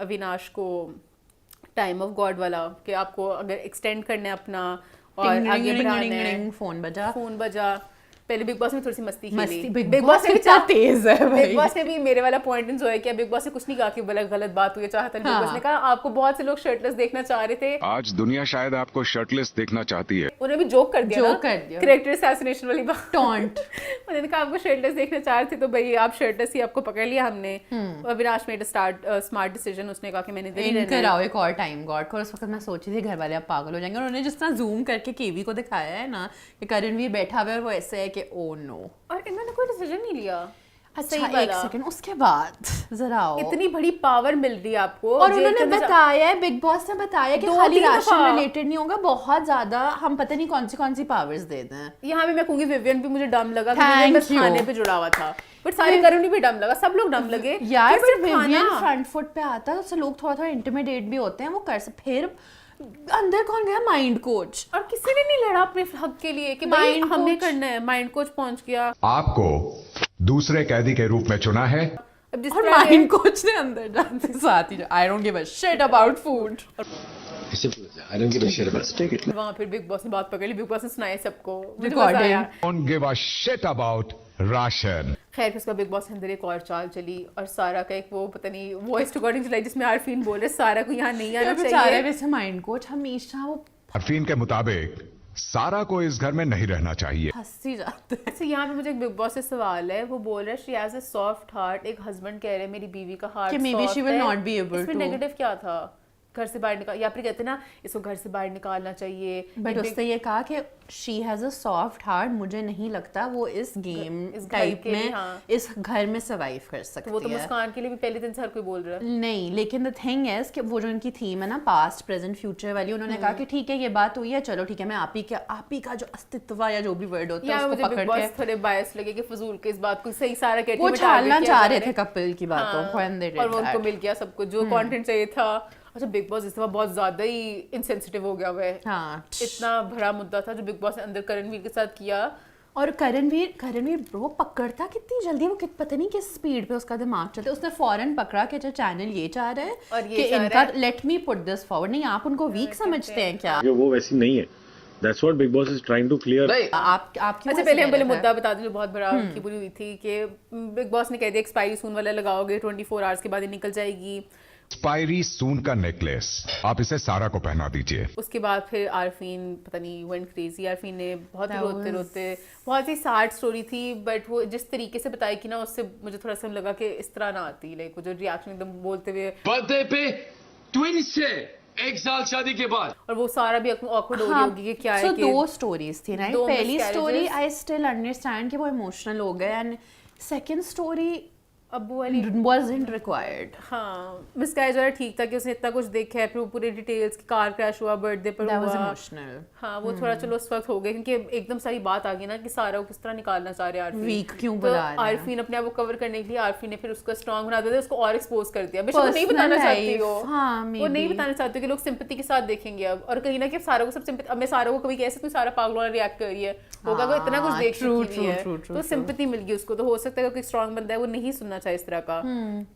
अविनाश को टाइम ऑफ गॉड वाला, कि आपको अगर एक्सटेंड करना है अपना और आगे बढ़ाना है। फोन बजा। पहले बिग बॉस में थोड़ी सी मस्ती खेली। बिग बॉस ने भी कितना तेज है भाई। बिग बॉस ने भी मेरे वाला पॉइंट एंजॉय किया। बिग बॉस ने कुछ नहीं कहा कि बोला गलत बात हुई है, चाहता नहीं। बिग बॉस ने कहा आपको बहुत से लोग शर्टलेस देखना चाह रहे थे। आज दुनिया शायद आपको शर्टलेस देखना चाहती है। उन्होंने भी जोक कर दिया, जोक कर दिया। कैरेक्टर असैसिनेशन वाली बात, टॉन्ट। उन्होंने कहा आपको शर्टलेस देखना चाह रहे थे तो भाई आप शर्टलेस ही, आपको पकड़ लिया हमने। अविनाश मेड स्मार्ट डिसीजन, उसने कहा कि मैंने नहीं रहना है। कराओ एक और टाइम गॉड को। उस वक्त मैं सोची थी घर वाले आप पागल हो जाएंगे। उन्होंने जिस तरह जूम करके केवी को दिखाया है ना कि करणवीर बैठा हुआ है और वो ऐसे है कि ओ नो, और इन्होंने कोई डिसीजन नहीं लिया। अच्छा एक सेकंड, उसके बाद जरा आओ। इतनी बड़ी पावर मिल रही है आपको। और उन्होंने बताया है, बिग बॉस ने बताया कि खाली 2-3 राशन दफा। रिलेटेड नहीं होगा, बहुत ज्यादा हम पता नहीं कौन सी पावर्स दे दें। यहाँ भी मैं कहूंगी विवियन भी मुझे डम लगा, Thank विवियन बस you. खाने पे जुड़ा हुआ था, बट सारे करुणी भी डम लगा, सब लोग डम लगे यार कि फिर सिर्फ विवियन खाना। फ्रंट फुट पे आता है तो उससे लोग थोड़ा इंटिमिडेट भी होते हैं, वो कर से फिर अंदर कौन गया? Mind coach. और किसी ने नहीं लड़ा अपने हक के लिए कि भाई Mind हमने coach। करना है। माइंड कोच पहुंच गया। आपको दूसरे कैदी के रूप में चुना है। अब जिस और तरह माइंड कोच ने अंदर जाते साथ ही I don't give a shit about food. वहाँ फिर बिग बॉस ने बात पकड़ ली। बिग बॉस ने सुनाया सबको, मुझे मजा Recording। आया। Don't give a shit about ration. खैर फिर उसका बिग बॉस के अंदर एक और चाल चली और सारा का एक वो पता नहीं वॉइस रिकॉर्डिंग चलाई जिसमें आरफीन बोल रहे सारा को यहाँ नहीं आना बेचारा चाहिए। वैसे माइंड कोच हमेशा वो अरफीन के मुताबिक सारा को इस घर में नहीं रहना चाहिए। हंसी जाते हैं। अच्छा यहाँ पे मुझे एक बिग बॉस से सवाल है। वो बोल रहा है she has a soft heart. एक हस्बैंड कह रहे हैं मेरी बीवी का हार्ट कि maybe she will not be able इसमें to। नेगेटिव क्या था? घर से बाहर निकाल, या फिर कहते ना इसको घर से बाहर निकालना चाहिए। बट उसने ये कहा कि she has a soft heart, मुझे नहीं लगता वो इस गेम इस घर टाइप के लिए, में हाँ। इस घर में सर्वाइव कर सकती तो वो तो है। मुस्कान के लिए भी पहले दिन से हर कोई बोल रहा है। नहीं, लेकिन द थिंग इज कि वो जो इनकी थीम है ना पास्ट प्रेजेंट फ्यूचर वाली, उन्होंने कहा कि ठीक है ये बात हुई है, चलो ठीक है मैं आप ही का जो अस्तित्व या जो भी वर्ड होता है या उसको मुझे बिग पकड़ बॉस के थोड़े बायस लगे कि फजूल के इस बात को सही सारा कहते वो छालना चाह रहे थे कपिल की बातों को and they did और वो उनको that। मिल गया सब कुछ जो कंटेंट चाहिए था। अच्छा बिग बॉस इस दफा बहुत ज्यादा ही इनसेंसिटिव हो गया हुआ है। हाँ। इतना बड़ा मुद्दा था जो बिग बॉस ने अंदर करणवीर के साथ किया। और करणवीर वो पकड़ता कितनी जल्दी, वो पता नहीं किस स्पीड पे उसका दिमाग चलता है। उसने फौरन पकड़ा कि अच्छा चैनल ये चाह रहा है और ये कि चाह इनका रहा है। Let me put this forward. नहीं, आप उनको वीक समझते हैं क्या? वो वैसी नहीं है। That's what Big Boss is trying to clear. आप क्यों अच्छा ऐसे पहले कह हम पहले रहे थे? मुद्दा बता दूं जो बहुत बड़ा उनकी बुरी हुई थी कि बिग बॉस ने कह दिया एक्सपायरी सून वाला लगाओगे 24 आवर्स के बाद ये निकल जाएगी। एक्सपायरी सून का नेकलेस आप इसे सारा को पहना दीजिए। उसके बाद फिर आरफीन पता नहीं वेंट क्रेजी। आरफीन ने बहुत ही That रोते was- रोते, बहुत ही सैड स्टोरी थी, बट वो जिस तरीके से बताई कि ना उससे मुझे थोड़ा सा लगा कि इस तरह ना आती। लाइक वो जो रिएक्शन एकदम बोलते हुए, बर्थडे पे ट्विंस से 1 साल शादी के बाद। और वो सारा भी ऑकवर्ड हो रही होगी कि क्या है So कि दो स्टोरीज थी राइट। दो पहली miscarriages। Story I still understand कि वो इमोशनल हो गए एंड सेकंड स्टोरी अब्बू वाली wasn't required। हाँ मिसगाइड जरा ठीक था कि उसने इतना कुछ देखा है, फिर वो पूरे डिटेल्स की कार क्रैश हुआ, बर्थडे पर That was हुआ। emotional। हाँ वो थोड़ा चलो उस वक्त हो गया क्योंकि एकदम सारी बात आ गई ना कि सारा को किस तरह निकालना चाह रहे हैं आरफीन। Weak क्यों तो बुला रहे हैं? आरफीन अपने आप को कवर करने के लिए आरफीन ने फिर उसको स्ट्रांग बना दिया, उसको और एक्सपोज कर दिया। बेशक वो नहीं Personal बताना चाहती life, हो, हाँ, वो नहीं maybe। बताना चाहती हो कि लोग सिंपैथी के साथ देखेंगे अब। और कहीं ना कहीं सारा को सब सिंपैथी, अब मैं सारा को कभी कह सकती हूँ सारा पागल वाला रिएक्ट कर रही है, होगा वो इतना कुछ देख true, चुकी है true, तो सिंपैथी मिल गई उसको। तो हो सकता है कोई स्ट्रांग बंदा है वो नहीं सुनना चाहे इस तरह का।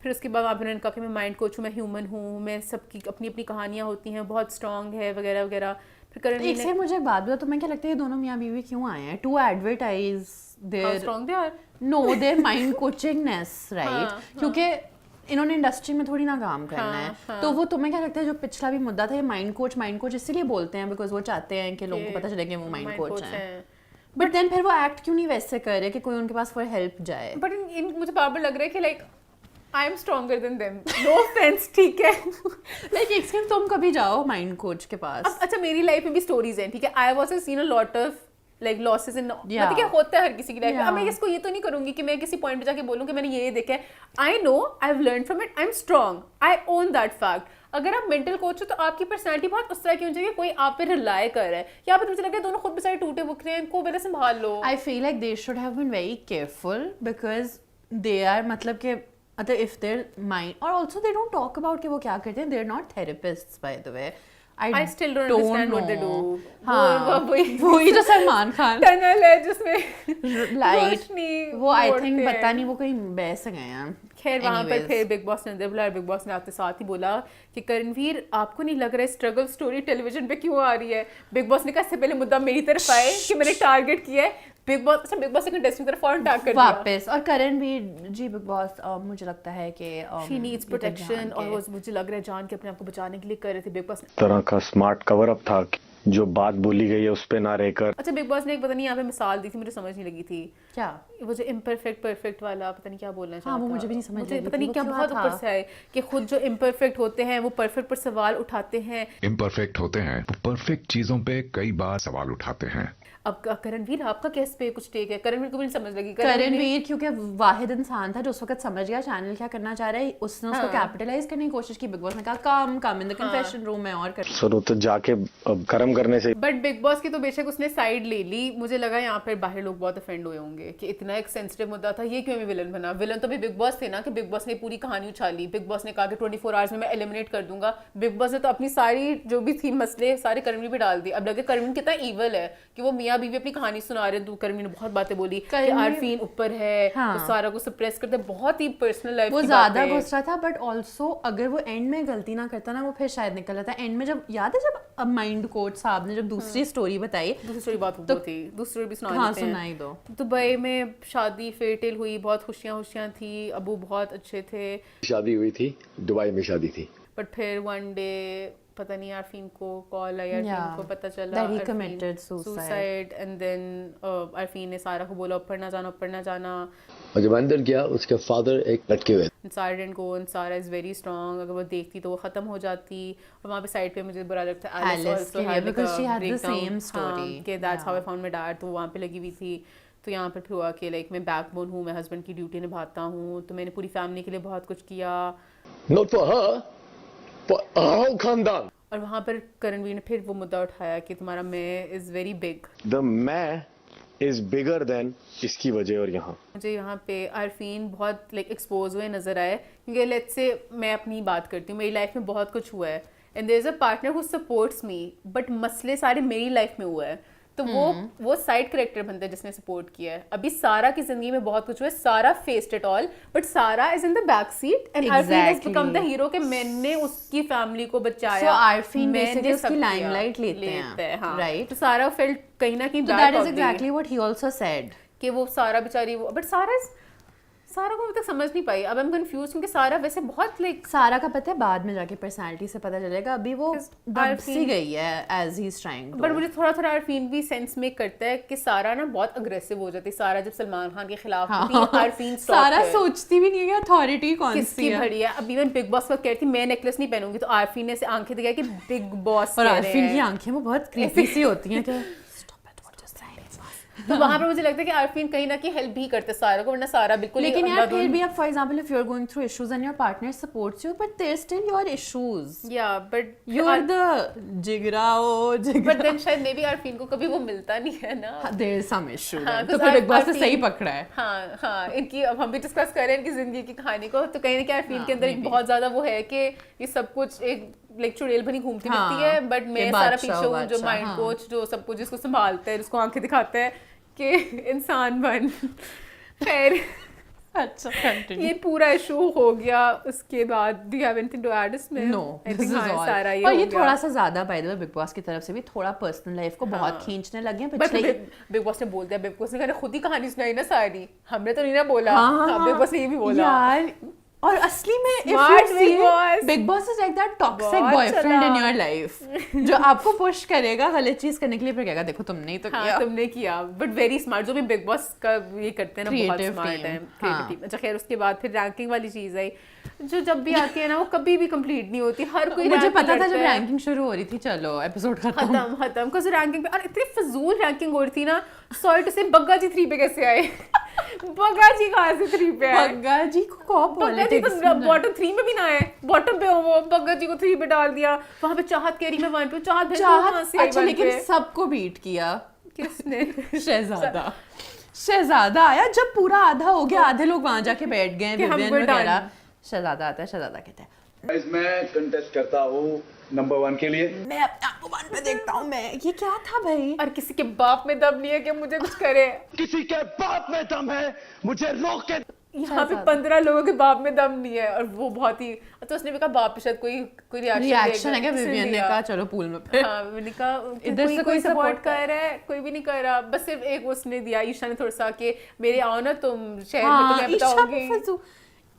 फिर उसके बाद वहाँ पे उन्होंने कहा कि मैं माइंड कोच हूँ, मैं ह्यूमन हूँ, मैं सबकी अपनी अपनी कहानियाँ होती हैं, बहुत स्ट्रांग है वगैरह वगैरह। फिर करण एक से मुझे एक बात बताओ, तुम्हें क्या लगता है ये दोनों मियाँ बीवी क्यों आए हैं? To advertise their strong they are no their mind कोचिंगनेस राइट, क्योंकि इन्होंने इंडस्ट्री में थोड़ी ना काम करना है। तो वो तुम्हें क्या लगता है जो पिछला भी मुद्दा था ये माइंड कोच इसलिए बोलते हैं बिकॉज वो चाहते हैं कि लोगों को पता चले कि वो माइंड कोच हैं। बट देन फिर वो एक्ट क्यों नहीं वैसे कर रहे कि कोई उनके पास फॉर हेल्प जाए? बट मुझे बार बार लग रहा है कि like I am stronger than them, no offence, ठीक है। लाइक एक सेकंड, तुम कभी जाओ माइंड कोच के पास। अच्छा मेरी लाइफ में भी स्टोरीज हैं, ठीक है। I was seen a lot of like losses in, Yeah. मतलब क्या होता है हर किसी की लाइफ में। Yeah. अब मैं इसको ये तो नहीं करूंगी कि मैं किसी पॉइंट पे जाके बोलूं कि मैंने ये देखा है। I know, I have learn from it, I am strong, I own that fact. अगर आप मेंटल कोच हो तो आपकी पर्सनैलिटी बहुत उस तरह की होनी चाहिए, कोई आप पे रिलाई कर रहा है। या फिर मुझे लगता है दोनों खुद बेचारे टूटे बुख रहे हैं, इनको पहले संभाल लो। I feel like they should have been very careful because they are मतलब कि if their mind, or also they don't talk about कि वो क्या करते हैं, they're not therapists by the way. I still don't understand what they do. हाँ, वही जो सलमान खान टनल है जिसमें लाइट, रोशनी वो आई बोलते थिंक हैं। पता नहीं वो कहीं बह से गए हैं। खैर वहाँ पर Anyways. फिर बिग बॉस ने अंदर बुलाया, बिग बॉस ने आते साथ ही बोला कि करणवीर आपको नहीं लग रहा है स्ट्रगल स्टोरी टेलीविजन पे क्यों आ रही है। बिग बॉस ने कहा इससे पहले मुद्दा मेरी तरफ आए कि मैंने टारगेट किया है। बिग बॉस, अच्छा बिग बॉस ने कंटेस्टेंट की तरफ फौरन टैग कर दिया वापस। और करणवीर जी बिग बॉस मुझे लगता है कि शी नीड्स प्रोटेक्शन, और वो मुझे लग रहा है जान के अपने आप को बचाने के लिए कर रहे थे बिग बॉस। तरह का स्मार्ट कवर अप था, जो बात बोली गई है उस पे ना रहकर। अच्छा बिग बॉस ने एक पता नहीं यहाँ पे मिसाल दी थी, मुझे समझ नहीं लगी थी क्या, वो जो इम्परफेक्ट परफेक्ट वाला, पता नहीं क्या बोलना चाहता। हाँ, वो मुझे भी नहीं समझ मुझे लगी पता थी, नहीं वो क्या क्या बहुत था? ऊपर से आए कि खुद जो इम्परफेक्ट होते हैं वो परफेक्ट पर सवाल उठाते हैं। इम्परफेक्ट होते हैं, परफेक्ट चीजों पे कई बार सवाल उठाते हैं। अब करणवीर आपका किस पे कुछ टेक है? करणवीर को भी नहीं समझ लगी। करणवीर क्योंकि वाहिद इंसान था जो उस वक्त समझ गया चैनल क्या करना चाह रहा है, उसने उसको कैपिटलाइज करने की कोशिश की। बिग बॉस ने कहा कम इन द कन्फेशन रूम में और कर। सर तो जाके अब कर्म करने से। बट बिग बॉस की तो बेशक उसने साइड ले ली। मुझे लगा यहाँ पर बाहर लोग बहुत ऑफेंड हुए होंगे कि इतना एक सेंसिटिव मुद्दा था, ये क्यों विलन बना। विलन तो भी बिग बॉस थे ना, कि बिग बॉस ने पूरी कहानी उछाली। बिग बॉस ने कहा कि 24 आवर्स में मैं एलिमिनेट कर दूंगा। बिग बॉस ने तो अपनी सारी जो भी थी मसले सारे करणवीर पे डाल दिए। अब लगे करणवीर कितना ईवल है कि वो मियाँ बीवी अपनी कहानी सुना रहे हैं। तो करणवीर ने बहुत बातें बोली कि आरफीन ऊपर है, हाँ। तो सारा को सप्रेस करते, बहुत ही पर्सनल लाइफ वो ज्यादा घुस रहा था। बट ऑल्सो अगर वो एंड में गलती ना करता ना, वो फिर शायद निकल जाता। एंड में जब याद है जब माइंड कोच साहब ने जब दूसरी स्टोरी बताई, दूसरी स्टोरी बहुत वो थी, दूसरी स्टोरी भी सुना हाँ देते हैं। सुनाई दो। दुबई में शादी फेटेल हुई, बहुत खुशियां थी, अबू बहुत अच्छे थे, शादी हुई थी, दुबई में शादी थी। बट फिर वन डे पता नहीं आरफीन को कॉल आई, आरफीन को पता चला that he committed suicide and then Arfeen ने सारा को बोला ऊपर ना जाना। और जब अंदर गया उसके फादर एक लटके हुए। सारा डेंट को, सारा इज वेरी स्ट्रांग, अगर वो देखती तो वो खत्म हो जाती। और वहाँ पे साइड पे मुझे बुरा लगता है Alice के लिए, because she had the same story. कि that's how I found my dad, तो वहाँ पे लगी हुई थी। तो यहाँ पर फिर हुआ कि लाइक मैं बैकबोन हूँ, मैं हस्बैंड की ड्यूटी निभाता हूँ, तो मैंने पूरी फैमिली के लिए बहुत कुछ किया। Not for her, for her whole खानदान। और वहाँ पर करणवीर ने फिर वो मुद्दा उठाया कि तुम्हारा मैं इज वेरी बिग, द मैं इज बिगर देन इसकी वजह। और यहाँ मुझे यहाँ पे आरफीन बहुत लाइक एक्सपोज हुए नजर आए, क्योंकि लेट्स से मैं अपनी बात करती हूँ, मेरी लाइफ में बहुत कुछ हुआ है and there is a partner who supports me, but मसले सारे मेरी लाइफ में हुआ है। तो वो साइड कैरेक्टर बनता है जिसने सपोर्ट किया है। अभी सारा की जिंदगी में बहुत कुछ हुआ है, सारा फेस्ड इट ऑल, बट सारा is in the back seat and Arfeen has become the hero कि मैंने उसकी फैमिली को बचाया। So आरफीन बेसिकली उसकी लाइमलाइट लेते हैं, हाँ। राइट। तो सारा फेल्ट कहीं ना कहीं So that is exactly what he also said कि वो सारा बेचारी वो, बट सारा को अभी तक समझ नहीं पाई। अब I'm confused क्योंकि सारा वैसे बहुत लाइक, सारा का पता है बाद में जाके पर्सनालिटी से पता चलेगा, अभी वो दब सी गई है as he is trying. But मुझे थोड़ा आरफीन भी सेंस मेक करता है कि सारा ना बहुत अग्रेसिव हो जाती है। सारा जब सलमान खान के खिलाफ होती है, आरफीन स्टॉप सारा सोचती भी नहीं है अथॉरिटी कौन सी है, भड़ी है। अब इवन बिग बॉस को कहती मैं नेकलेस नहीं पहनूंगी, तो आरफीन ने से आंखें दिखाई कि बिग बॉस, और आरफीन की आंखें वो बहुत क्रीपी सी होती हैं कि तो वहां पर मुझे लगता है कि आरफीन कहीं ना कहीं हेल्प भी करते सारा को, वरना सारा बिल्कुल। लेकिन यार फिर भी, अब for example if you are going through issues and your partner supports you, but there still your issues, या बट यू आर द जिगराओ बट देन शायद मे बी आरफीन को कभी वो मिलता नहीं है ना, देयर इज सम इशू। हाँ, तो फिर बिग बॉस ने सही पकड़ा है। हाँ इनकी, अब हम भी डिस्कस कर रहे हैं इनकी जिंदगी की कहानी को, तो कहीं ना कहीं आरफीन के अंदर एक बहुत ज्यादा वो है कि ये सब कुछ एक लाइक चुड़ैल बनी घूमती फिरती है, बट मैं सारा पीछे हूँ जो माइंड कोच, जो सब कुछ जिसको संभालता है, जिसको आंखें दिखाता है कि इंसान बन। खैर अच्छा कंटिन्यू। ये पूरा इशू हो गया। उसके बाद do you have anything to add इसमें? No, this is all. सारा और ये थोड़ा सा ज्यादा by the way Bigg Boss की तरफ से भी थोड़ा पर्सनल लाइफ को बहुत खींचने लगे हैं पिछले। बिग बॉस ने बोल दिया, बिग बॉस ने खुद ही कहानी सुनाई ना सारी, हमने तो नहीं ना बोला। बिग बॉस ने ये भी बोला यार। और असली में Smart Big Boss. Big boss is like that toxic बहुत बॉयफ्रेंड इन चला। योर लाइफ जो आपको पुश करेगा गलत चीज करने के लिए, फिर कहेगा देखो तुमने ही तो हाँ, किया। तुमने किया, बट वेरी स्मार्ट। जो भी बिग बॉस का ये करते हैं ना, बहुत Creative स्मार्ट team, है, हाँ। Creative team. अच्छा खैर, उसके बाद फिर रैंकिंग वाली चीज आई जो जब भी आती है ना, वो कभी भी कंप्लीट नहीं होती। हर कोई मुझे rank पता था करता जब है। रैंकिंग शुरू हो रही थी, चलो एपिसोड खत्म। खत्म कुछ रैंकिंग पे, और इतनी फजूल रैंकिंग हो रही थी ना। सॉरी टू से, बग्गा जी 3 पे कैसे आए? बग्गा जी कहाँ से 3 पे आए? बग्गा जी को कॉप बग्गा जी तो बॉटम 3 में भी ना आए, बॉटम पे हो वो। बग्गा जी को 3 पे डाल दिया। वहां पे चाहत कह रही मैं 1 पे, चाहत भेज कहाँ से आई अच्छा 1 लेकिन पे? सबको बीट किया किसने? शहजादा आया जब पूरा आधा हो गया, आधे लोग वहां जाके बैठ गए, कि हम विवियन we're वगैरह। done. शहजादा आता है, शहजादा कहता है मैं कंटेस्ट करता हूँ नंबर 1 के लिए। मैं अपने आप को 1 पे देखता हूँ। मैं ये क्या था भाई? और किसी के बाप में दम नहीं है कि मुझे कुछ करे। किसी के बाप में दम है मुझे रोक के। यहाँ पे 15 लोगों के बाप में दम नहीं है, और वो बहुत ही, तो उसने भी कहा बाप पे शायद कोई रिएक्शन है क्या? विवियन ने कहा चलो पूल में फिर। हाँ, मैंने कहा इधर से कोई सपोर्ट support कर रहा है, कोई भी नहीं कर रहा। बस सिर्फ एक उसने दिया, ईशा ने थोड़ा सा कि मेरे आओ ना तुम शहर में, तो मैं बताऊंगी।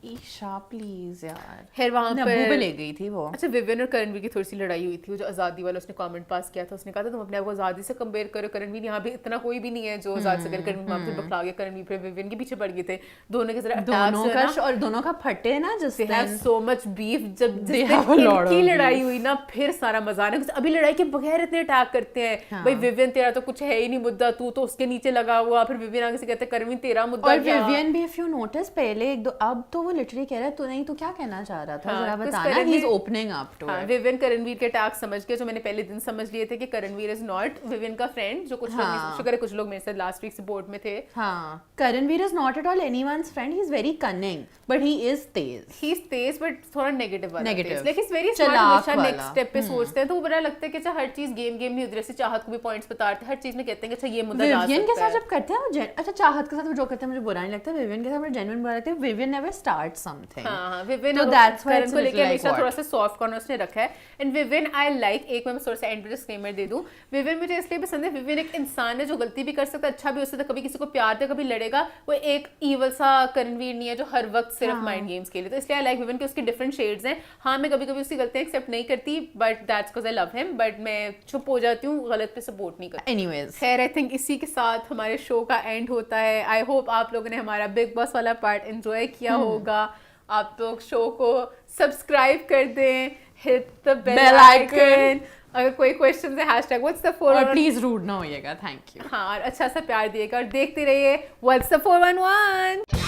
ईशा प्लीज यार। फिर वहां नब्बू पर पे ले गई थी वो। अच्छा, विवियन और करणवीर की थोड़ी सी लड़ाई हुई थी। वो जो आज़ादी वाला उसने कमेंट पास किया था, उसने कहा था तुम अपने आप को आज़ादी से कंपेयर करो। करणवीर यहाँ भी इतना कोई भी नहीं है जो आज़ाद से करणवीर वहां पे बकला गया। करणवीर फिर विवियन के पीछे पड़ गए थे। दोनों के जरा दोनों का और दोनों का फटे ना, जिस दिन सो मच बीफ। जब They have a lot इनकी of लड़ाई beef. हुई ना, फिर सारा मजा आने। अभी लड़ाई के बगैर इतने अटैक करते हैं। हाँ. भाई विवियन तेरा तो कुछ है ही नहीं मुद्दा, तू तो उसके नीचे लगा हुआ। फिर विवियन आगे से कहते हैं करणवीर तेरा मुद्दा और क्या? विवियन भी इफ यू नोटिस पहले एक दो, अब तो वो लिटरली कह रहा है तू नहीं, तू क्या कहना चाह रहा था? हाँ, जरा कुछ बताना। He is opening up to it. Vivian Karanveer के अटैक समझ के, जो मैंने पहले दिन समझ लिए थे कि करणवीर इज नॉट विवियन का फ्रेंड। जो कुछ लोग, शुक्र है कुछ लोग मेरे साथ लास्ट वीक सपोर्ट में थे। हाँ, Karanveer is not at all anyone's friend. He is very cunning but he is तेज। ही इज तेज बट थोड़ा नेगेटिव वाला। Negative. Like is very smart. हमेशा नेक्स्ट स्टेप पे सोचते हैं, तो वो बड़ा लगता है कि अच्छा हर चीज गेम नहीं होती। जैसे चाहत को भी पॉइंट्स बताते हैं, हर चीज में कहते हैं कि अच्छा ये मुद्दा जा सकता है। विवियन के साथ जब करते हैं वो अच्छा, चाहत के साथ वो जो करते हैं मुझे बुरा नहीं लगता। विवियन के साथ मुझे जेन्युइन बुरा लगता है। Vivian never start something. हां, विवियन तो दैट्स व्हाई करण को लेके हमेशा थोड़ा सा सॉफ्ट कॉर्नर उसने रखा है। एंड विवियन आई लाइक, एक मैं थोड़ा सा एंड पे डिस्क्लेमर दे दूं, विवियन मुझे इसलिए पसंद है, विवियन एक इंसान है जो गलती भी कर सकता है, अच्छा भी हो सकता है, कभी किसी को प्यार दे, कभी लड़ेगा। वो एक ईवल सा करणवीर नहीं है जो हर वक्त सिर्फ माइंड गेम्स के लिए। तो इसलिए आई लाइक विवियन के उसके डिफरेंट शेड्स हैं। हाँ, मैं कभी कभी उसकी गलतियां एक्सेप्ट नहीं करती, but that's because I love him. But मैं चुप हो जाती हूँ, गलत पे सपोर्ट नहीं करती। एनीवेज, खैर, आई थिंक इसी के साथ हमारे शो का एंड होता है। आई होप आप लोगों ने हमारा बिग बॉस वाला पार्ट एंजॉय किया होगा। आप लोग शो को सब्सक्राइब कर दें, हिट द बेल आइकन। अगर कोई क्वेश्चन है hashtag what's the 411, please rude ना होइएगा। Thank you. हाँ, और अच्छा सा प्यार दिएगा और देखते रहिए व्हाट्स द 411।